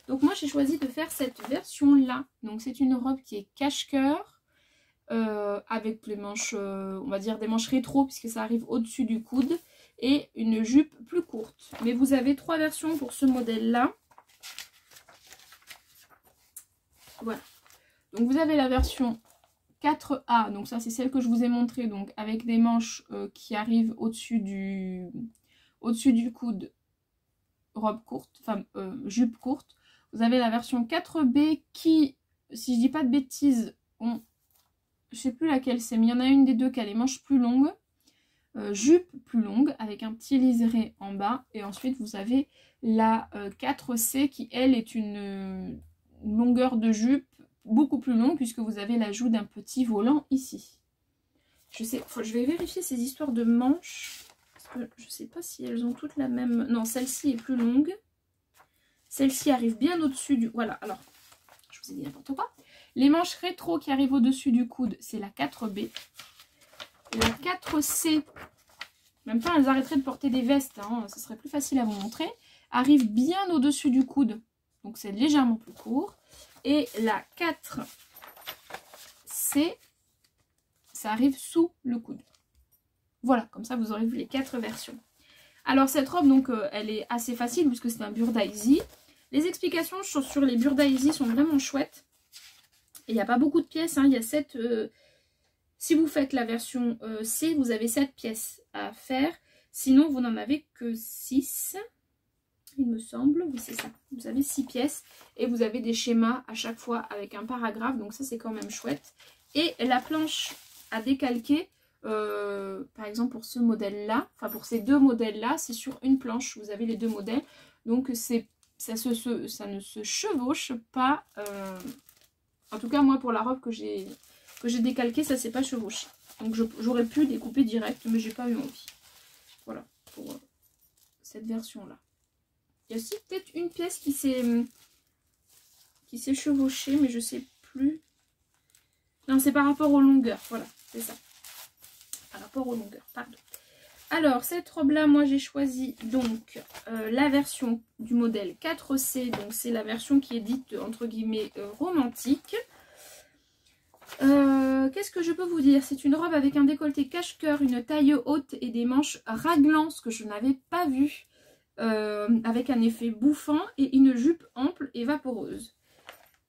Donc moi, j'ai choisi de faire cette version-là. Donc c'est une robe qui est cache-cœur. Avec les manches, on va dire des manches rétro, puisque ça arrive au-dessus du coude. Et une jupe plus courte. Mais vous avez 3 versions pour ce modèle-là. Voilà. Donc vous avez la version 4A, donc ça c'est celle que je vous ai montrée, donc avec des manches qui arrivent au-dessus du coude, robe courte, enfin jupe courte. Vous avez la version 4B qui, si je dis pas de bêtises, je sais plus laquelle c'est, mais il y en a une des deux qui a les manches plus longues, jupe plus longue avec un petit liseré en bas, et ensuite vous avez la 4C qui elle est une longueur de jupe beaucoup plus longue puisque vous avez l'ajout d'un petit volant ici. Je vais vérifier ces histoires de manches parce que je sais pas si elles ont toutes la même. Non, celle-ci est plus longue. Celle-ci arrive bien au-dessus du... Voilà, alors, je vous ai dit n'importe quoi. Les manches rétro qui arrivent au-dessus du coude, c'est la 4B. La 4C, même pas elles arrêteraient de porter des vestes, hein, ce serait plus facile à vous montrer, arrive bien au-dessus du coude. Donc c'est légèrement plus court. Et la 4C, ça arrive sous le coude. Voilà, comme ça vous aurez vu les 4 versions. Alors cette robe, donc, elle est assez facile puisque c'est un Burda Easy. Les explications sur les Burda Easy sont vraiment chouettes. Et il n'y a pas beaucoup de pièces, hein. Il y a 7... si vous faites la version C, vous avez 7 pièces à faire. Sinon, vous n'en avez que 6. Il me semble, oui c'est ça, vous avez 6 pièces et vous avez des schémas à chaque fois avec un paragraphe, donc ça c'est quand même chouette. Et la planche à décalquer, par exemple pour ce modèle là, enfin pour ces deux modèles là, c'est sur une planche, vous avez les deux modèles, donc ça ne se chevauche pas, en tout cas moi pour la robe que j'ai décalquée, ça s'est pas chevauché, donc j'aurais pu découper direct mais j'ai pas eu envie. Voilà pour cette version là. Il y a aussi peut-être une pièce qui s'est chevauchée, mais je sais plus. Non, c'est par rapport aux longueurs. Voilà, c'est ça. Par rapport aux longueurs, pardon. Alors, cette robe-là, moi, j'ai choisi donc la version du modèle 4C. Donc, c'est la version qui est dite, entre guillemets, romantique. Qu'est-ce que je peux vous dire? C'est une robe avec un décolleté cache-cœur, une taille haute et des manches raglantes, ce que je n'avais pas vu. Avec un effet bouffant et une jupe ample et vaporeuse.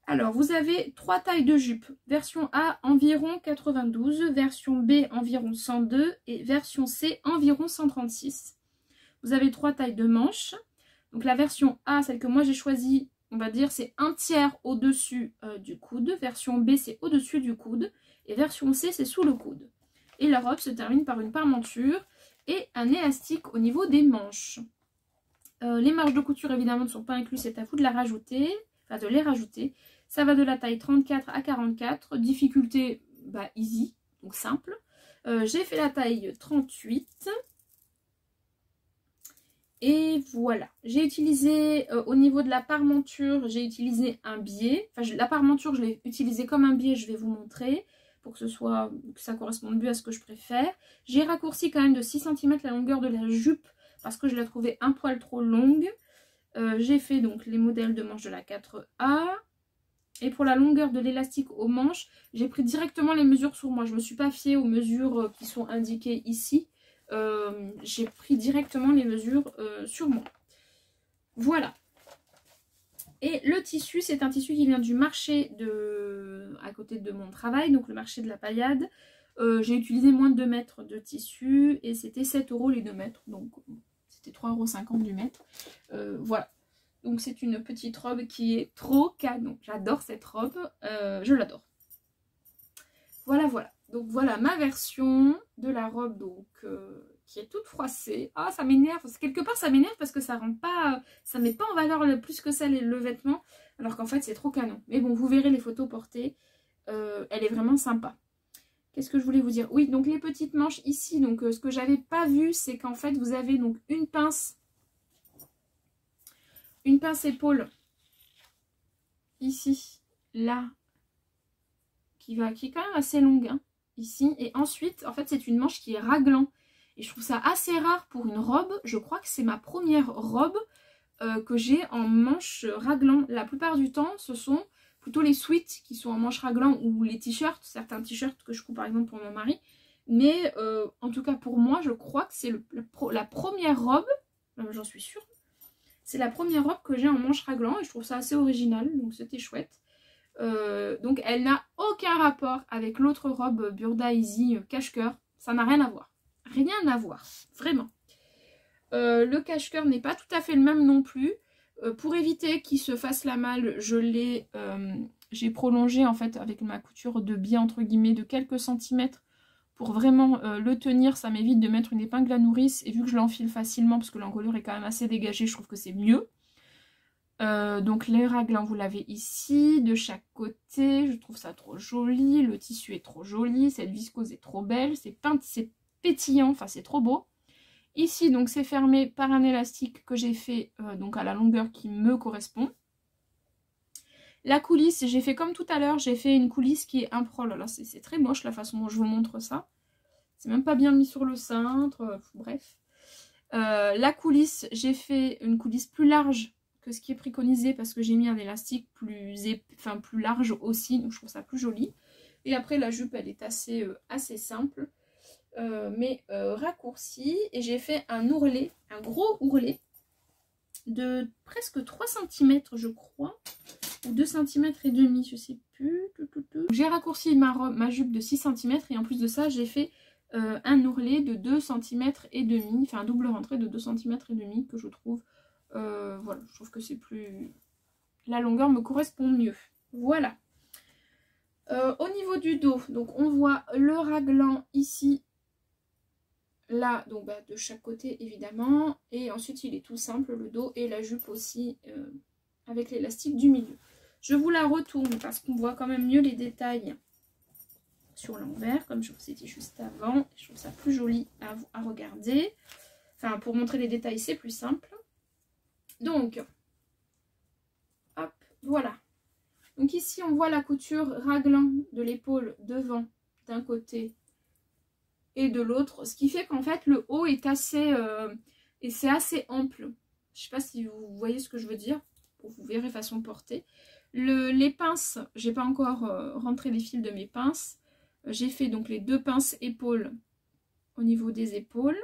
Alors vous avez 3 tailles de jupe, version A environ 92, version B environ 102 et version C environ 136. Vous avez 3 tailles de manches, donc la version A, celle que moi j'ai choisie, on va dire c'est un tiers au-dessus du coude, version B c'est au-dessus du coude et version C c'est sous le coude. Et la robe se termine par une parmenture et un élastique au niveau des manches. Les marges de couture évidemment ne sont pas incluses, c'est à vous de la rajouter, enfin de les rajouter. Ça va de la taille 34 à 44, difficulté easy, donc simple. J'ai fait la taille 38. Et voilà, j'ai utilisé au niveau de la parmenture, j'ai utilisé un biais. Enfin la parmenture je l'ai utilisée comme un biais, je vais vous montrer pour que ça corresponde mieux à ce que je préfère. J'ai raccourci quand même de 6 cm la longueur de la jupe parce que je la trouvais un poil trop longue. J'ai fait donc les modèles de manches de la 4A. Et pour la longueur de l'élastique aux manches, j'ai pris directement les mesures sur moi. Je ne me suis pas fiée aux mesures qui sont indiquées ici. J'ai pris directement les mesures sur moi. Voilà. Et le tissu, c'est un tissu qui vient du marché à côté de mon travail, donc le marché de la Paillade. J'ai utilisé moins de 2 mètres de tissu et c'était 7 € les 2 mètres. Donc c'était 3,50 € du mètre. Voilà. Donc c'est une petite robe qui est trop canon. J'adore cette robe. Je l'adore. Voilà, voilà. Donc voilà ma version de la robe donc qui est toute froissée. Ah, ça m'énerve. Quelque part, ça m'énerve parce que ça rend pas, ça met pas en valeur plus que ça le vêtement, alors qu'en fait, c'est trop canon. Mais bon, vous verrez les photos portées. Elle est vraiment sympa. Qu'est-ce que je voulais vous dire? Oui, donc les petites manches ici, donc ce que j'avais pas vu, c'est qu'en fait, vous avez donc une pince épaule ici, là, qui est quand même assez longue, hein, ici. Et ensuite, en fait, c'est une manche qui est raglan. Et je trouve ça assez rare pour une robe. Je crois que c'est ma première robe que j'ai en manche raglan. La plupart du temps, ce sont plutôt les sweats qui sont en manche raglan ou les t-shirts, certains t-shirts que je coupe par exemple pour mon mari. Mais en tout cas pour moi, je crois que c'est la première robe, j'en suis sûre, c'est la première robe que j'ai en manche raglan et je trouve ça assez original, donc c'était chouette. Donc elle n'a aucun rapport avec l'autre robe Burda Easy cache-cœur, ça n'a rien à voir. Rien à voir, vraiment. Le cache-cœur n'est pas tout à fait le même non plus. Pour éviter qu'il se fasse la malle, j'ai prolongé en fait avec ma couture de biais entre guillemets de quelques centimètres pour vraiment le tenir. Ça m'évite de mettre une épingle à nourrice et vu que je l'enfile facilement parce que l'encolure est quand même assez dégagée, je trouve que c'est mieux. Donc les raglans vous l'avez ici de chaque côté, je trouve ça trop joli, le tissu est trop joli, cette viscose est trop belle, c'est pétillant, enfin c'est trop beau. Ici donc c'est fermé par un élastique que j'ai fait donc à la longueur qui me correspond. La coulisse, j'ai fait comme tout à l'heure, j'ai fait une coulisse qui est oh là là, c'est très moche la façon dont je vous montre ça. C'est même pas bien mis sur le cintre, bref. La coulisse, j'ai fait une coulisse plus large que ce qui est préconisé parce que j'ai mis un élastique plus large aussi, donc je trouve ça plus joli. Et après la jupe, elle est assez simple, mais raccourcie. Et j'ai fait un ourlet, un gros ourlet de presque 3 cm je crois, ou 2 cm et demi, je sais plus. J'ai raccourci ma jupe de 6 cm et en plus de ça j'ai fait un ourlet de 2 cm et demi, enfin un double rentrée de 2 cm et demi que je trouve, voilà, je trouve que c'est plus, la longueur me correspond mieux. Voilà. Au niveau du dos, donc on voit le raglan ici, là, donc bah, de chaque côté évidemment, et ensuite il est tout simple le dos et la jupe aussi avec l'élastique du milieu. Je vous la retourne parce qu'on voit quand même mieux les détails sur l'envers, comme je vous ai dit juste avant. Je trouve ça plus joli à regarder. Enfin, pour montrer les détails, c'est plus simple. Donc, hop, voilà. Donc ici, on voit la couture raglan de l'épaule devant d'un côté et de l'autre. Ce qui fait qu'en fait, le haut est assez ample. Je sais pas si vous voyez ce que je veux dire. Vous verrez façon portée. Les pinces, j'ai pas encore rentré les fils de mes pinces. J'ai fait donc les 2 pinces épaules au niveau des épaules.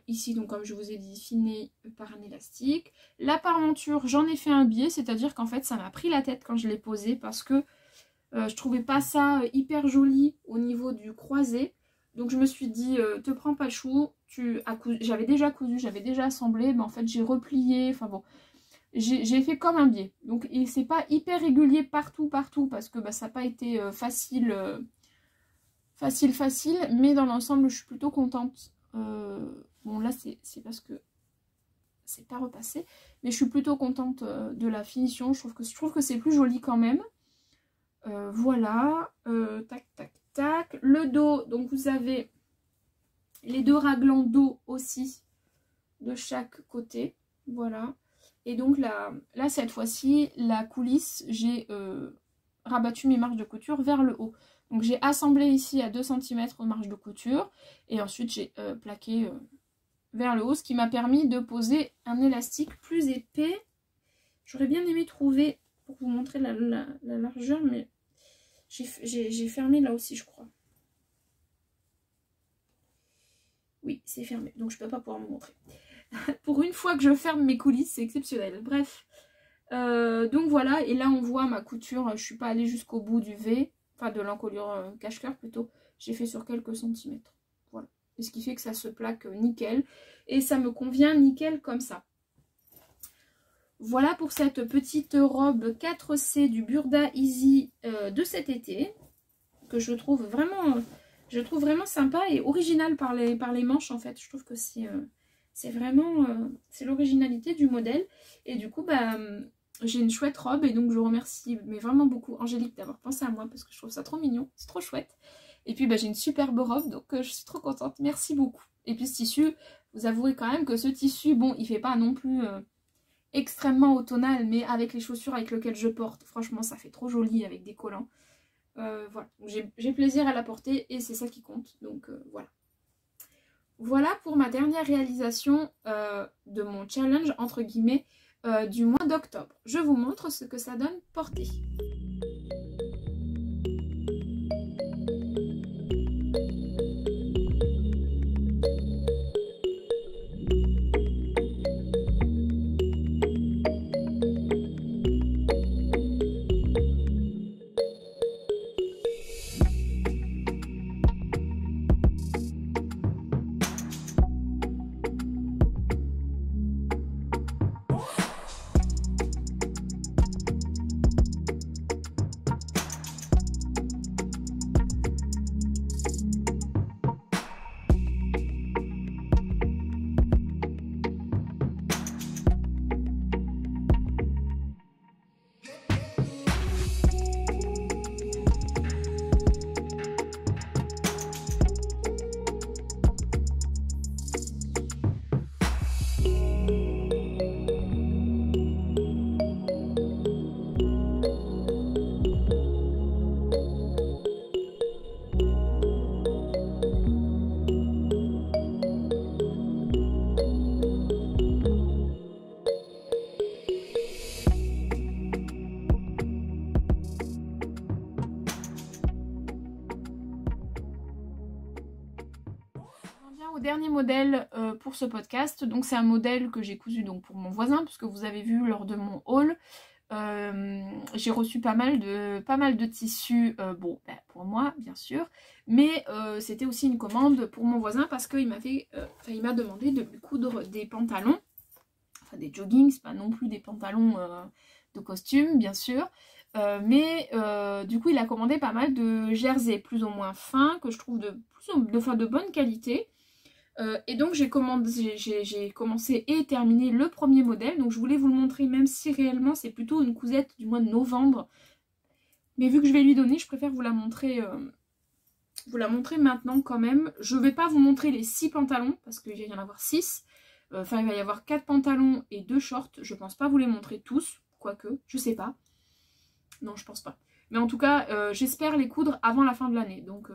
Ici, donc comme je vous ai dit, finé par un élastique. La parmenture, j'en ai fait un biais, c'est-à-dire qu'en fait, ça m'a pris la tête quand je l'ai posé parce que je trouvais pas ça hyper joli au niveau du croisé. Donc je me suis dit, te prends pas chou, j'avais déjà cousu, j'avais déjà assemblé, mais en fait j'ai replié, enfin bon. J'ai fait comme un biais. Donc, et c'est pas hyper régulier partout, parce que bah, ça n'a pas été facile, mais dans l'ensemble, je suis plutôt contente. Bon, là, c'est parce que c'est pas repassé, mais je suis plutôt contente de la finition. Je trouve que c'est plus joli quand même. Voilà, tac, tac, tac. Le dos, donc vous avez les 2 raglans dos aussi de chaque côté. Voilà. Et donc là cette fois-ci, la coulisse, j'ai rabattu mes marges de couture vers le haut. Donc j'ai assemblé ici à 2 cm aux marges de couture. Et ensuite j'ai plaqué vers le haut, ce qui m'a permis de poser un élastique plus épais. J'aurais bien aimé trouver, pour vous montrer la largeur, mais j'ai fermé là aussi je crois. Oui, c'est fermé, donc je ne peux pas pouvoir vous montrer. Pour une fois que je ferme mes coulisses, c'est exceptionnel. Bref, donc voilà, et là on voit ma couture, je suis pas allée jusqu'au bout du V, enfin de l'encolure cache-cœur plutôt, j'ai fait sur quelques centimètres. Voilà, et ce qui fait que ça se plaque nickel, et ça me convient nickel comme ça. Voilà pour cette petite robe 4C du Burda Easy de cet été, que je trouve vraiment Je le trouve vraiment sympa et original par les manches en fait. Je trouve que c'est vraiment c'est l'originalité du modèle. Et du coup, bah, j'ai une chouette robe et donc je remercie mais vraiment beaucoup Angélique d'avoir pensé à moi parce que je trouve ça trop mignon, c'est trop chouette. Et puis bah, j'ai une superbe robe donc je suis trop contente, merci beaucoup. Et puis ce tissu, vous avouez quand même que ce tissu, bon, il fait pas non plus extrêmement automnal, mais avec les chaussures avec lesquelles je porte, franchement ça fait trop joli avec des collants. Voilà, j'ai plaisir à la porter et c'est ça qui compte, donc voilà. Voilà pour ma dernière réalisation de mon challenge entre guillemets du mois d'octobre. Je vous montre ce que ça donne porté. Au dernier modèle pour ce podcast, donc c'est un modèle que j'ai cousu donc pour mon voisin puisque vous avez vu lors de mon haul, j'ai reçu pas mal de tissus, bon ben, pour moi bien sûr, mais c'était aussi une commande pour mon voisin parce qu'il il m'a demandé de lui coudre des pantalons, enfin des joggings, c'est pas non plus des pantalons de costume bien sûr. Mais du coup il a commandé pas mal de jerseys plus ou moins fins que je trouve de bonne qualité. Et donc j'ai commencé et terminé le premier modèle. Donc je voulais vous le montrer même si réellement c'est plutôt une cousette du mois de novembre. Mais vu que je vais lui donner, je préfère vous la montrer maintenant quand même. Je ne vais pas vous montrer les 6 pantalons parce qu'il va y en avoir 6. Enfin il va y avoir 4 pantalons et 2 shorts. Je pense pas vous les montrer tous, quoique, je sais pas. Non je pense pas. Mais en tout cas j'espère les coudre avant la fin de l'année. Donc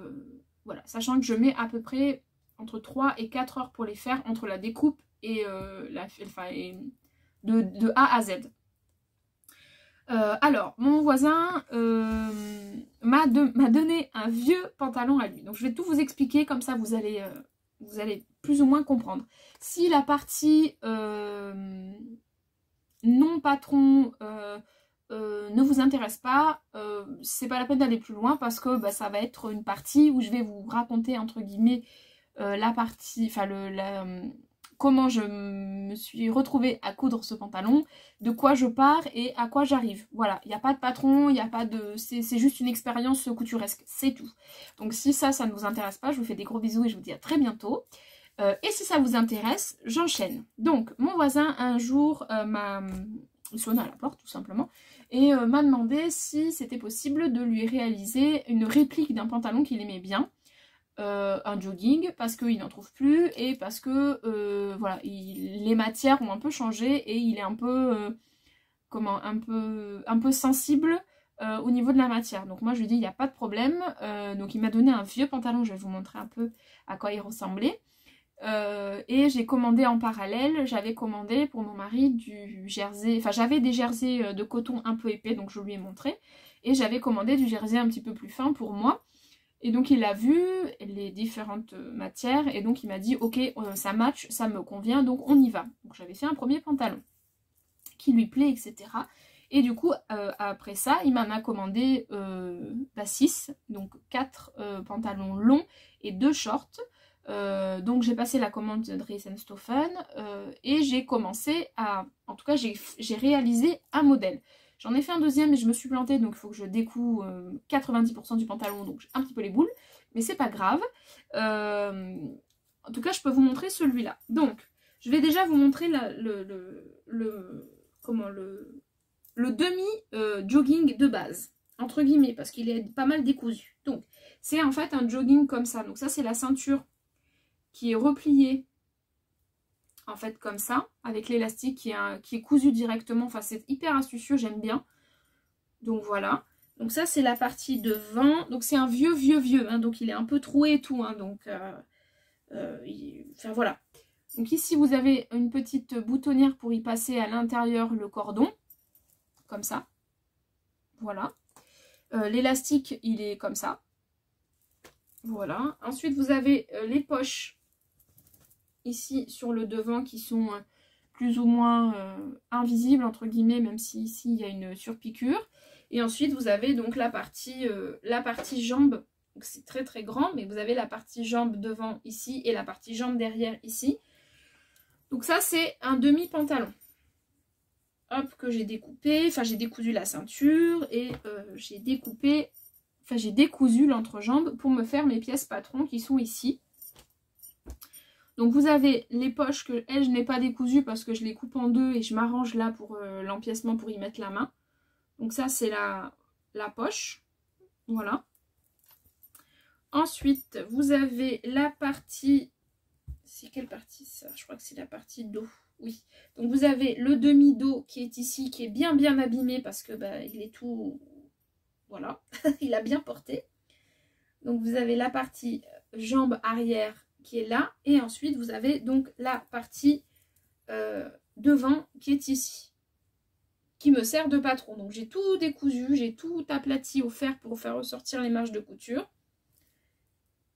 voilà, sachant que je mets à peu près entre 3 et 4 heures pour les faire entre la découpe et de A à Z. Alors, mon voisin m'a donné un vieux pantalon à lui. Donc, je vais tout vous expliquer, comme ça vous allez plus ou moins comprendre. Si la partie non patron ne vous intéresse pas, c'est pas la peine d'aller plus loin parce que bah, ça va être une partie où je vais vous raconter entre guillemets la partie, enfin comment je me suis retrouvée à coudre ce pantalon, de quoi je pars et à quoi j'arrive. Voilà, il n'y a pas de patron, il n'y a pas de... C'est juste une expérience couturesque, c'est tout. Donc si ça ne vous intéresse pas, je vous fais des gros bisous et je vous dis à très bientôt. Et si ça vous intéresse, j'enchaîne. Donc mon voisin un jour m'a sonné à la porte tout simplement et m'a demandé si c'était possible de lui réaliser une réplique d'un pantalon qu'il aimait bien. Un jogging parce qu'il n'en trouve plus et parce que voilà, les matières ont un peu changé et il est un peu un peu sensible au niveau de la matière. Donc moi je lui dis il n'y a pas de problème. Donc il m'a donné un vieux pantalon, je vais vous montrer un peu à quoi il ressemblait. Et j'ai commandé en parallèle, j'avais commandé pour mon mari du jersey, enfin j'avais des jerseys de coton un peu épais donc je lui ai montré et j'avais commandé du jersey un petit peu plus fin pour moi. Et donc il a vu les différentes matières et donc il m'a dit ok ça match, ça me convient donc on y va. Donc j'avais fait un premier pantalon qui lui plaît etc. Et du coup après ça il m'en a commandé 6, donc 4 pantalons longs et 2 shorts. Donc j'ai passé la commande de Dries & Stoffen et j'ai commencé à, en tout cas j'ai réalisé un modèle. J'en ai fait un deuxième mais je me suis plantée donc il faut que je découe 90% du pantalon donc j'ai un petit peu les boules. mais c'est pas grave. En tout cas, je peux vous montrer celui-là. Donc, je vais déjà vous montrer le demi-jogging de base, entre guillemets, parce qu'il est pas mal décousu. Donc, c'est en fait un jogging comme ça. Donc ça, c'est la ceinture qui est repliée, en fait, comme ça, avec l'élastique qui est cousu directement. Enfin, c'est hyper astucieux, j'aime bien. Donc, voilà. Donc ça, c'est la partie devant. Donc, c'est un vieux, hein, donc il est un peu troué et tout, hein, donc... enfin, voilà. Donc ici, vous avez une petite boutonnière pour y passer à l'intérieur le cordon. Comme ça. Voilà. L'élastique, il est comme ça. Voilà. Ensuite, vous avez les poches ici sur le devant qui sont plus ou moins invisibles, entre guillemets, même si ici, il y a une surpiqûre. Et ensuite, vous avez donc la partie jambe. C'est très très grand, mais vous avez la partie jambe devant ici et la partie jambe derrière ici. Donc ça, c'est un demi-pantalon. Hop, que j'ai découpé. Enfin, j'ai décousu la ceinture et j'ai décousu l'entrejambe pour me faire mes pièces patron qui sont ici. Donc vous avez les poches que je n'ai pas décousues parce que je les coupe en deux et je m'arrange là pour l'empiècement pour y mettre la main. Donc ça, c'est la poche. Voilà. Ensuite, vous avez la partie... C'est quelle partie ça? Je crois que c'est la partie dos. Oui. Donc vous avez le demi-dos qui est ici, qui est bien abîmé parce que bah, il est tout... Voilà. Il a bien porté. Donc vous avez la partie jambe arrière qui est là. Et ensuite, vous avez donc la partie devant qui est ici. Qui me sert de patron. Donc j'ai tout décousu, j'ai tout aplati au fer pour faire ressortir les marges de couture.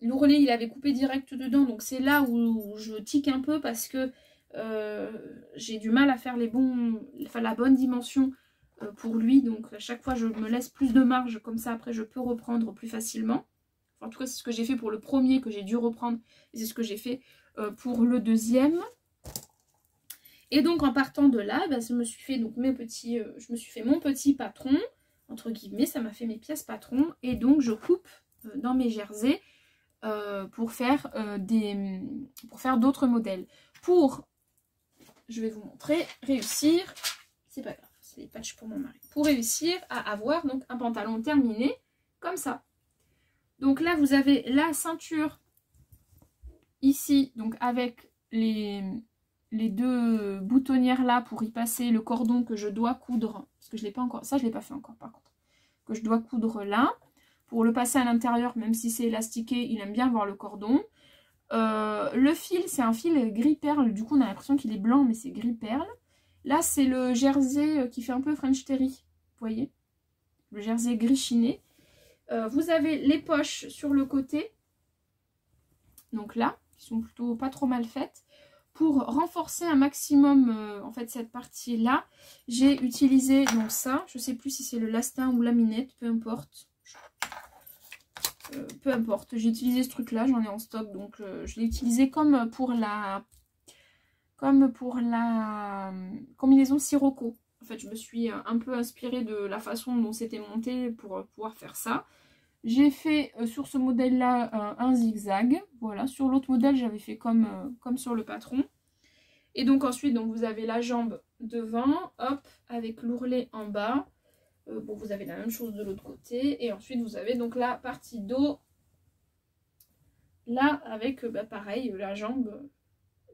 L'ourlet, il avait coupé direct dedans, donc c'est là où je tique un peu parce que j'ai du mal à faire la bonne dimension pour lui. Donc à chaque fois, je me laisse plus de marge, comme ça après je peux reprendre plus facilement. Enfin, en tout cas, c'est ce que j'ai fait pour le premier que j'ai dû reprendre et c'est ce que j'ai fait pour le deuxième. Et donc en partant de là, bah, je me suis fait donc mon petit patron, entre guillemets, ça m'a fait mes pièces patron. Et donc je coupe dans mes jerseys pour faire d'autres modèles. Je vais vous montrer, réussir, c'est pas grave, c'est les patchs pour mon mari. Pour réussir à avoir donc un pantalon terminé comme ça. Donc là vous avez la ceinture ici, donc avec les deux boutonnières là pour y passer le cordon que je dois coudre, parce que je l'ai pas encore, ça je l'ai pas fait encore par contre, que je dois coudre là. Pour le passer à l'intérieur, même si c'est élastiqué, il aime bien voir le cordon. Le fil, c'est un fil gris perle. Du coup, on a l'impression qu'il est blanc, mais c'est gris perle. Là, c'est le jersey qui fait un peu French Terry. Vous voyez? Le jersey gris chiné. Vous avez les poches sur le côté. Donc là, qui sont plutôt pas trop mal faites. Pour renforcer un maximum, en fait, cette partie-là, j'ai utilisé donc ça. Je sais plus si c'est le lastin ou la minette, peu importe. Peu importe, j'ai utilisé ce truc là, j'en ai en stock, donc je l'ai utilisé comme pour la combinaison Sirocco. En fait, je me suis un peu inspirée de la façon dont c'était monté pour pouvoir faire ça. J'ai fait sur ce modèle là un zigzag, voilà. Sur l'autre modèle, j'avais fait comme sur le patron. Et donc ensuite, donc, vous avez la jambe devant, hop, avec l'ourlet en bas. Bon, vous avez la même chose de l'autre côté. Et ensuite, vous avez donc la partie dos. Là, avec, bah, pareil, la jambe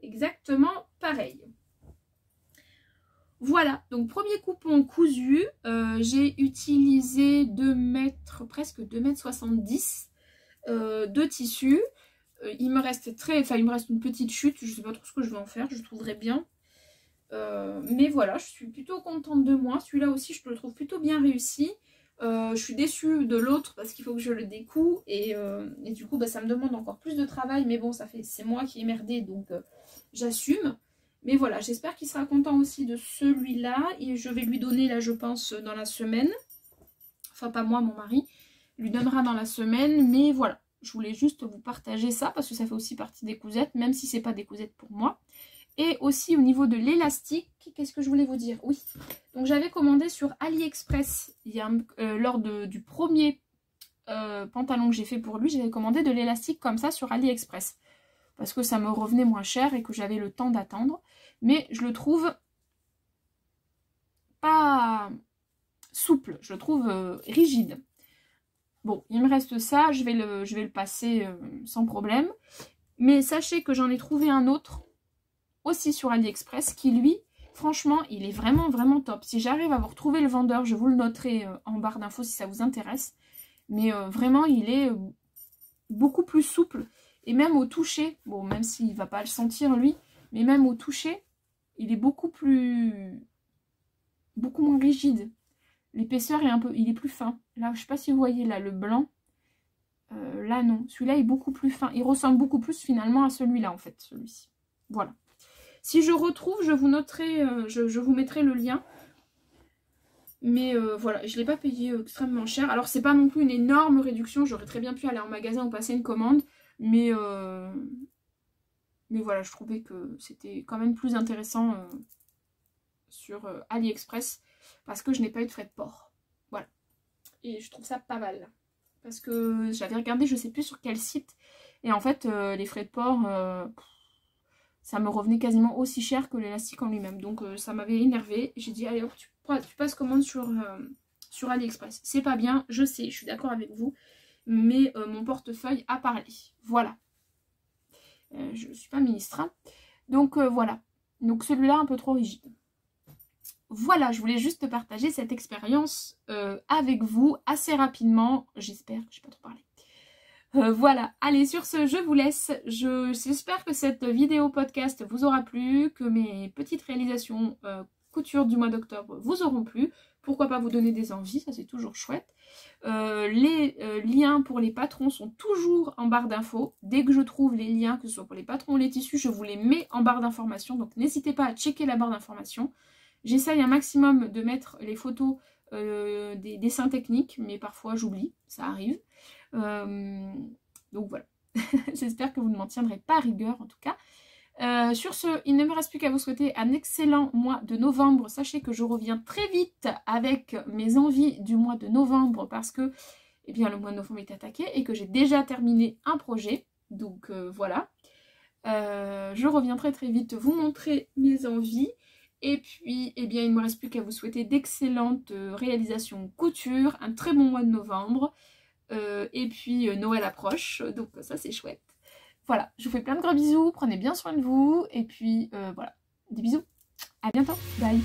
exactement pareil. Voilà, donc premier coupon cousu. J'ai utilisé 2 mètres, presque 2,70 m de tissu. Il me reste une petite chute. Je ne sais pas trop ce que je vais en faire. Je trouverai bien. Mais voilà, je suis plutôt contente de moi. Celui-là aussi, je le trouve plutôt bien réussi. Je suis déçue de l'autre parce qu'il faut que je le découpe. Et du coup, bah, ça me demande encore plus de travail. Mais bon, c'est moi qui ai merdé, donc j'assume. Mais voilà, j'espère qu'il sera content aussi de celui-là. Et je vais lui donner, là, je pense, dans la semaine. Enfin, pas moi, mon mari. Il lui donnera dans la semaine. Mais voilà, je voulais juste vous partager ça parce que ça fait aussi partie des cousettes, même si c'est pas des cousettes pour moi. Et aussi au niveau de l'élastique, qu'est-ce que je voulais vous dire? Oui, donc j'avais commandé sur AliExpress lors du premier pantalon que j'ai fait pour lui, j'avais commandé de l'élastique comme ça sur AliExpress. Parce que ça me revenait moins cher et que j'avais le temps d'attendre. Mais je le trouve pas souple, je le trouve rigide. Bon, il me reste ça, je vais le passer sans problème. Mais sachez que j'en ai trouvé un autre, aussi sur AliExpress, qui lui, franchement, il est vraiment, vraiment top. Si j'arrive à vous retrouver le vendeur, je vous le noterai en barre d'infos si ça vous intéresse. Mais vraiment, il est beaucoup plus souple. Et même au toucher, bon, même s'il ne va pas le sentir lui, mais même au toucher, il est beaucoup moins rigide. L'épaisseur est il est plus fin. Là, je ne sais pas si vous voyez là, le blanc. Là, non. Celui-là est beaucoup plus fin. Il ressemble beaucoup plus finalement à celui-là, en fait, celui-ci. Voilà. Si je retrouve, je vous noterai, je vous mettrai le lien. Mais voilà, je ne l'ai pas payé extrêmement cher. Alors, c'est pas non plus une énorme réduction. J'aurais très bien pu aller en magasin ou passer une commande. Mais voilà, je trouvais que c'était quand même plus intéressant sur AliExpress. Parce que je n'ai pas eu de frais de port. Voilà. Et je trouve ça pas mal. Parce que j'avais regardé, je sais plus sur quel site. Et en fait, les frais de port, ça me revenait quasiment aussi cher que l'élastique en lui-même. Donc ça m'avait énervé. J'ai dit, allez hop, tu passes commande sur AliExpress. C'est pas bien, je sais, je suis d'accord avec vous. Mais mon portefeuille a parlé. Voilà. Je ne suis pas ministre. Hein. Donc voilà. Donc celui-là un peu trop rigide. Voilà, je voulais juste partager cette expérience avec vous assez rapidement. J'espère, je n'ai pas trop parlé. Voilà, allez, sur ce, je vous laisse. J'espère que cette vidéo podcast vous aura plu, que mes petites réalisations couture du mois d'octobre vous auront plu. Pourquoi pas vous donner des envies, ça c'est toujours chouette. Les liens pour les patrons sont toujours en barre d'infos. Dès que je trouve les liens, que ce soit pour les patrons ou les tissus, je vous les mets en barre d'informations. Donc n'hésitez pas à checker la barre d'informations. J'essaye un maximum de mettre les photos des dessins techniques, mais parfois j'oublie, ça arrive. Donc voilà, j'espère que vous ne m'en tiendrez pas rigueur en tout cas. Sur ce, il ne me reste plus qu'à vous souhaiter un excellent mois de novembre. Sachez que je reviens très vite avec mes envies du mois de novembre parce que eh bien, le mois de novembre est attaqué et que j'ai déjà terminé un projet. Donc voilà, je reviens très vite vous montrer mes envies. Et puis, eh bien, il ne me reste plus qu'à vous souhaiter d'excellentes réalisations couture, un très bon mois de novembre. Et puis, Noël approche, donc ça, c'est chouette. Voilà, je vous fais plein de gros bisous, prenez bien soin de vous. Et puis, voilà, des bisous. À bientôt, bye.